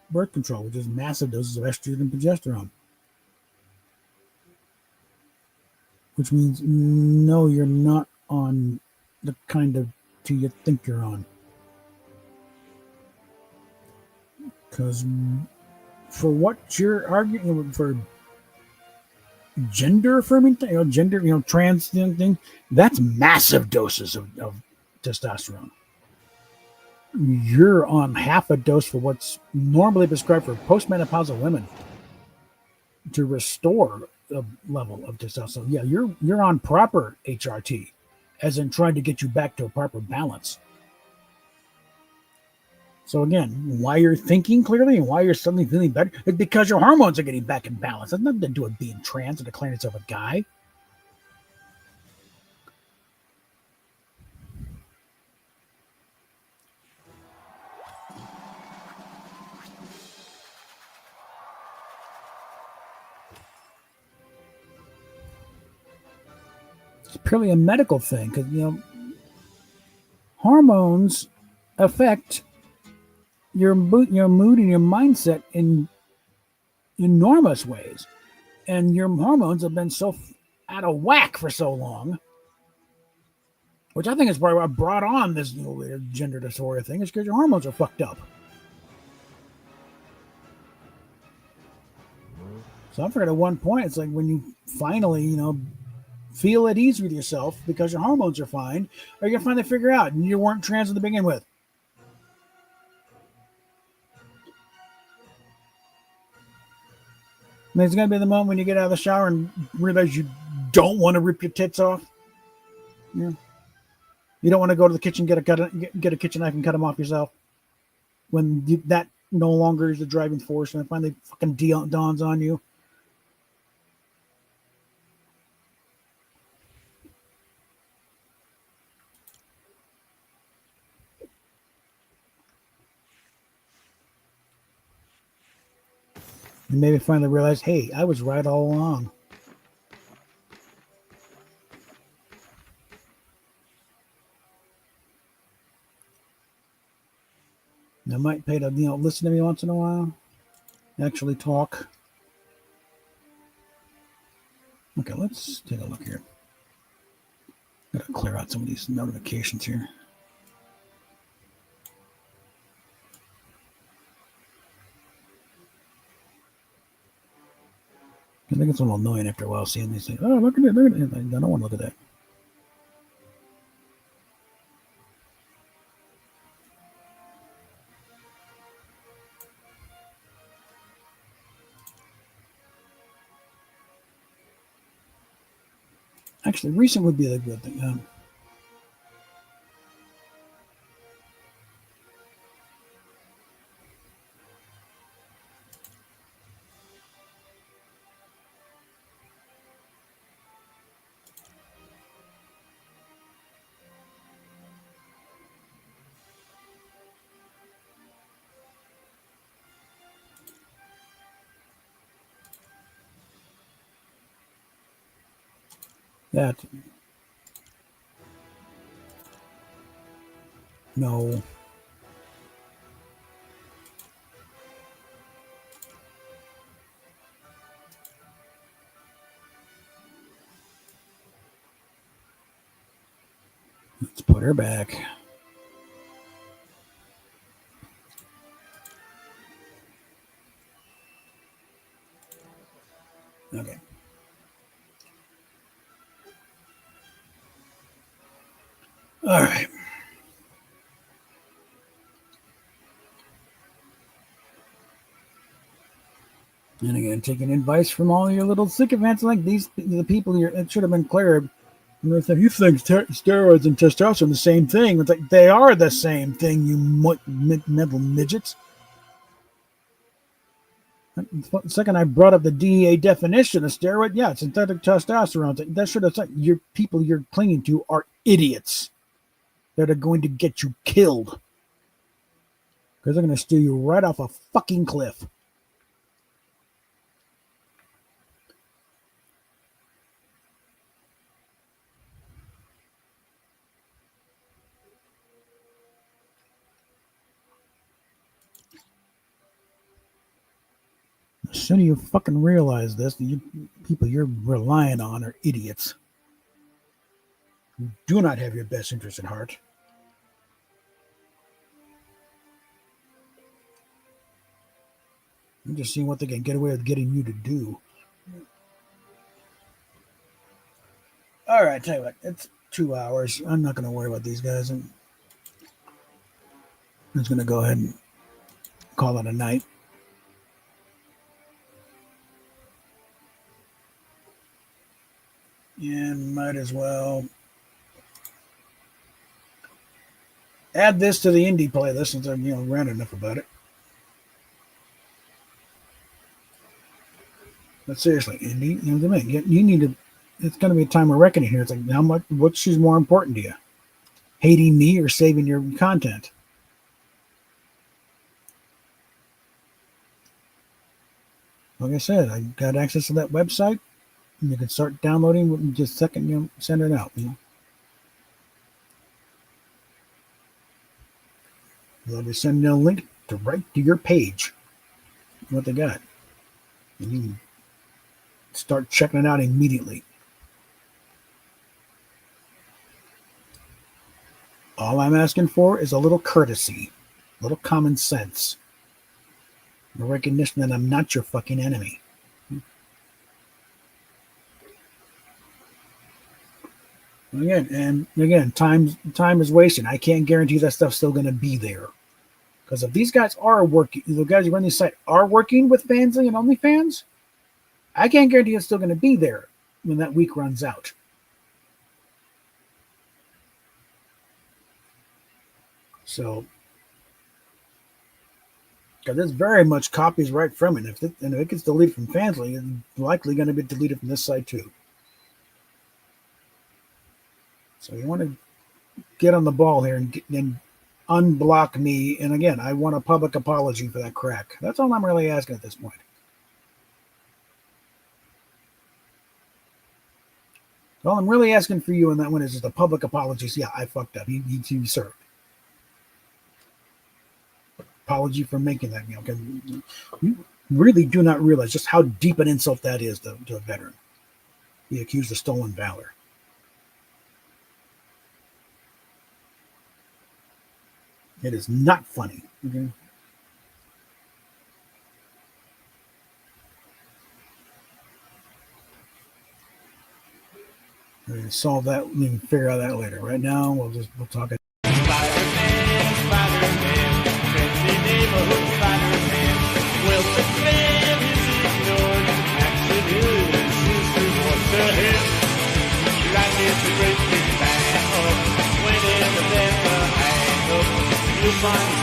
birth control, which is massive doses of estrogen and progesterone. Which means, no, you're not on the kind of T you think you're on. Because for what you're arguing for, gender affirming thing, gender, trans thing, that's massive doses of testosterone. You're on half a dose for what's normally prescribed for postmenopausal women to restore the level of testosterone. Yeah, you're on proper HRT, as in trying to get you back to a proper balance. So again, why you're thinking clearly and why you're suddenly feeling better is because your hormones are getting back in balance. It has nothing to do with being trans and declaring yourself a guy. It's purely a medical thing because hormones affect your mood and your mindset in enormous ways, and your hormones have been so out of whack for so long, which I think is why I brought on this gender dysphoria thing, is because your hormones are fucked up. So I figured at one point, it's like when you finally, feel at ease with yourself because your hormones are fine, or you finally figure out you weren't trans to begin with. And it's going to be the moment when you get out of the shower and realize you don't want to rip your tits off. Yeah. You don't want to go to the kitchen, get a kitchen knife and cut them off yourself. When that no longer is the driving force, and it finally fucking dawns on you. And maybe finally realize, hey, I was right all along. I might pay to, listen to me once in a while. Actually talk. Okay, let's take a look here. Gotta clear out some of these notifications here. I think it's a little annoying after a while seeing these things. Oh, look at it. Look at it. I don't want to look at that. Actually, recent would be a good thing. That. No. Let's put her back. Okay. All right. And again, taking advice from all your little sycophants like these, the people here, it should have been clear. And they say, you think steroids and testosterone are the same thing. It's like, they are the same thing, you mental midgets. The second I brought up the DEA definition of steroid, yeah, it's synthetic testosterone. That should have said, your people you're clinging to are idiots that are going to get you killed. Because they're going to steer you right off a fucking cliff. As soon as you fucking realize this, the people you're relying on are idiots. Do not have your best interest at heart. I'm just seeing what they can get away with getting you to do. All right, tell you what, it's 2 hours. I'm not going to worry about these guys. I'm just going to go ahead and call it a night. And might as well add this to the indie playlist since I've ran enough about it. But seriously, indie, you need to. It's going to be a time of reckoning here. It's like how much, which is more important to you, hating me or saving your content? Like I said, I got access to that website, and you can start downloading just a second. Send it out. They'll be sending a link to right to your page. What they got, and you can start checking it out immediately. All I'm asking for is a little courtesy, a little common sense, a recognition that I'm not your fucking enemy. Again, time is wasting. I can't guarantee that stuff's still going to be there. Because if these guys are working, the guys who run this site are working with Fansly and OnlyFans, I can't guarantee it's still going to be there when that week runs out. So, because it's very much copies right from it. If it gets deleted from Fansly, it's likely going to be deleted from this site too. So you want to get on the ball here and unblock me. And again, I want a public apology for that crack. That's all I'm really asking at this point. All I'm really asking for you on that one is just a public apology. Yeah, I fucked up. He served. Apology for making that meal. You really do not realize just how deep an insult that is to a veteran. Be accused of stolen valor. It is not funny. Okay. We're gonna solve that. We can figure out that later. Right now, we'll talk. Spider-Man, Spider-Man, friendly neighborhood Spider-Man. Well, the man is ignored. Action is his reward to him. Life is a great big bang up. Whenever there's a hang up, you'll find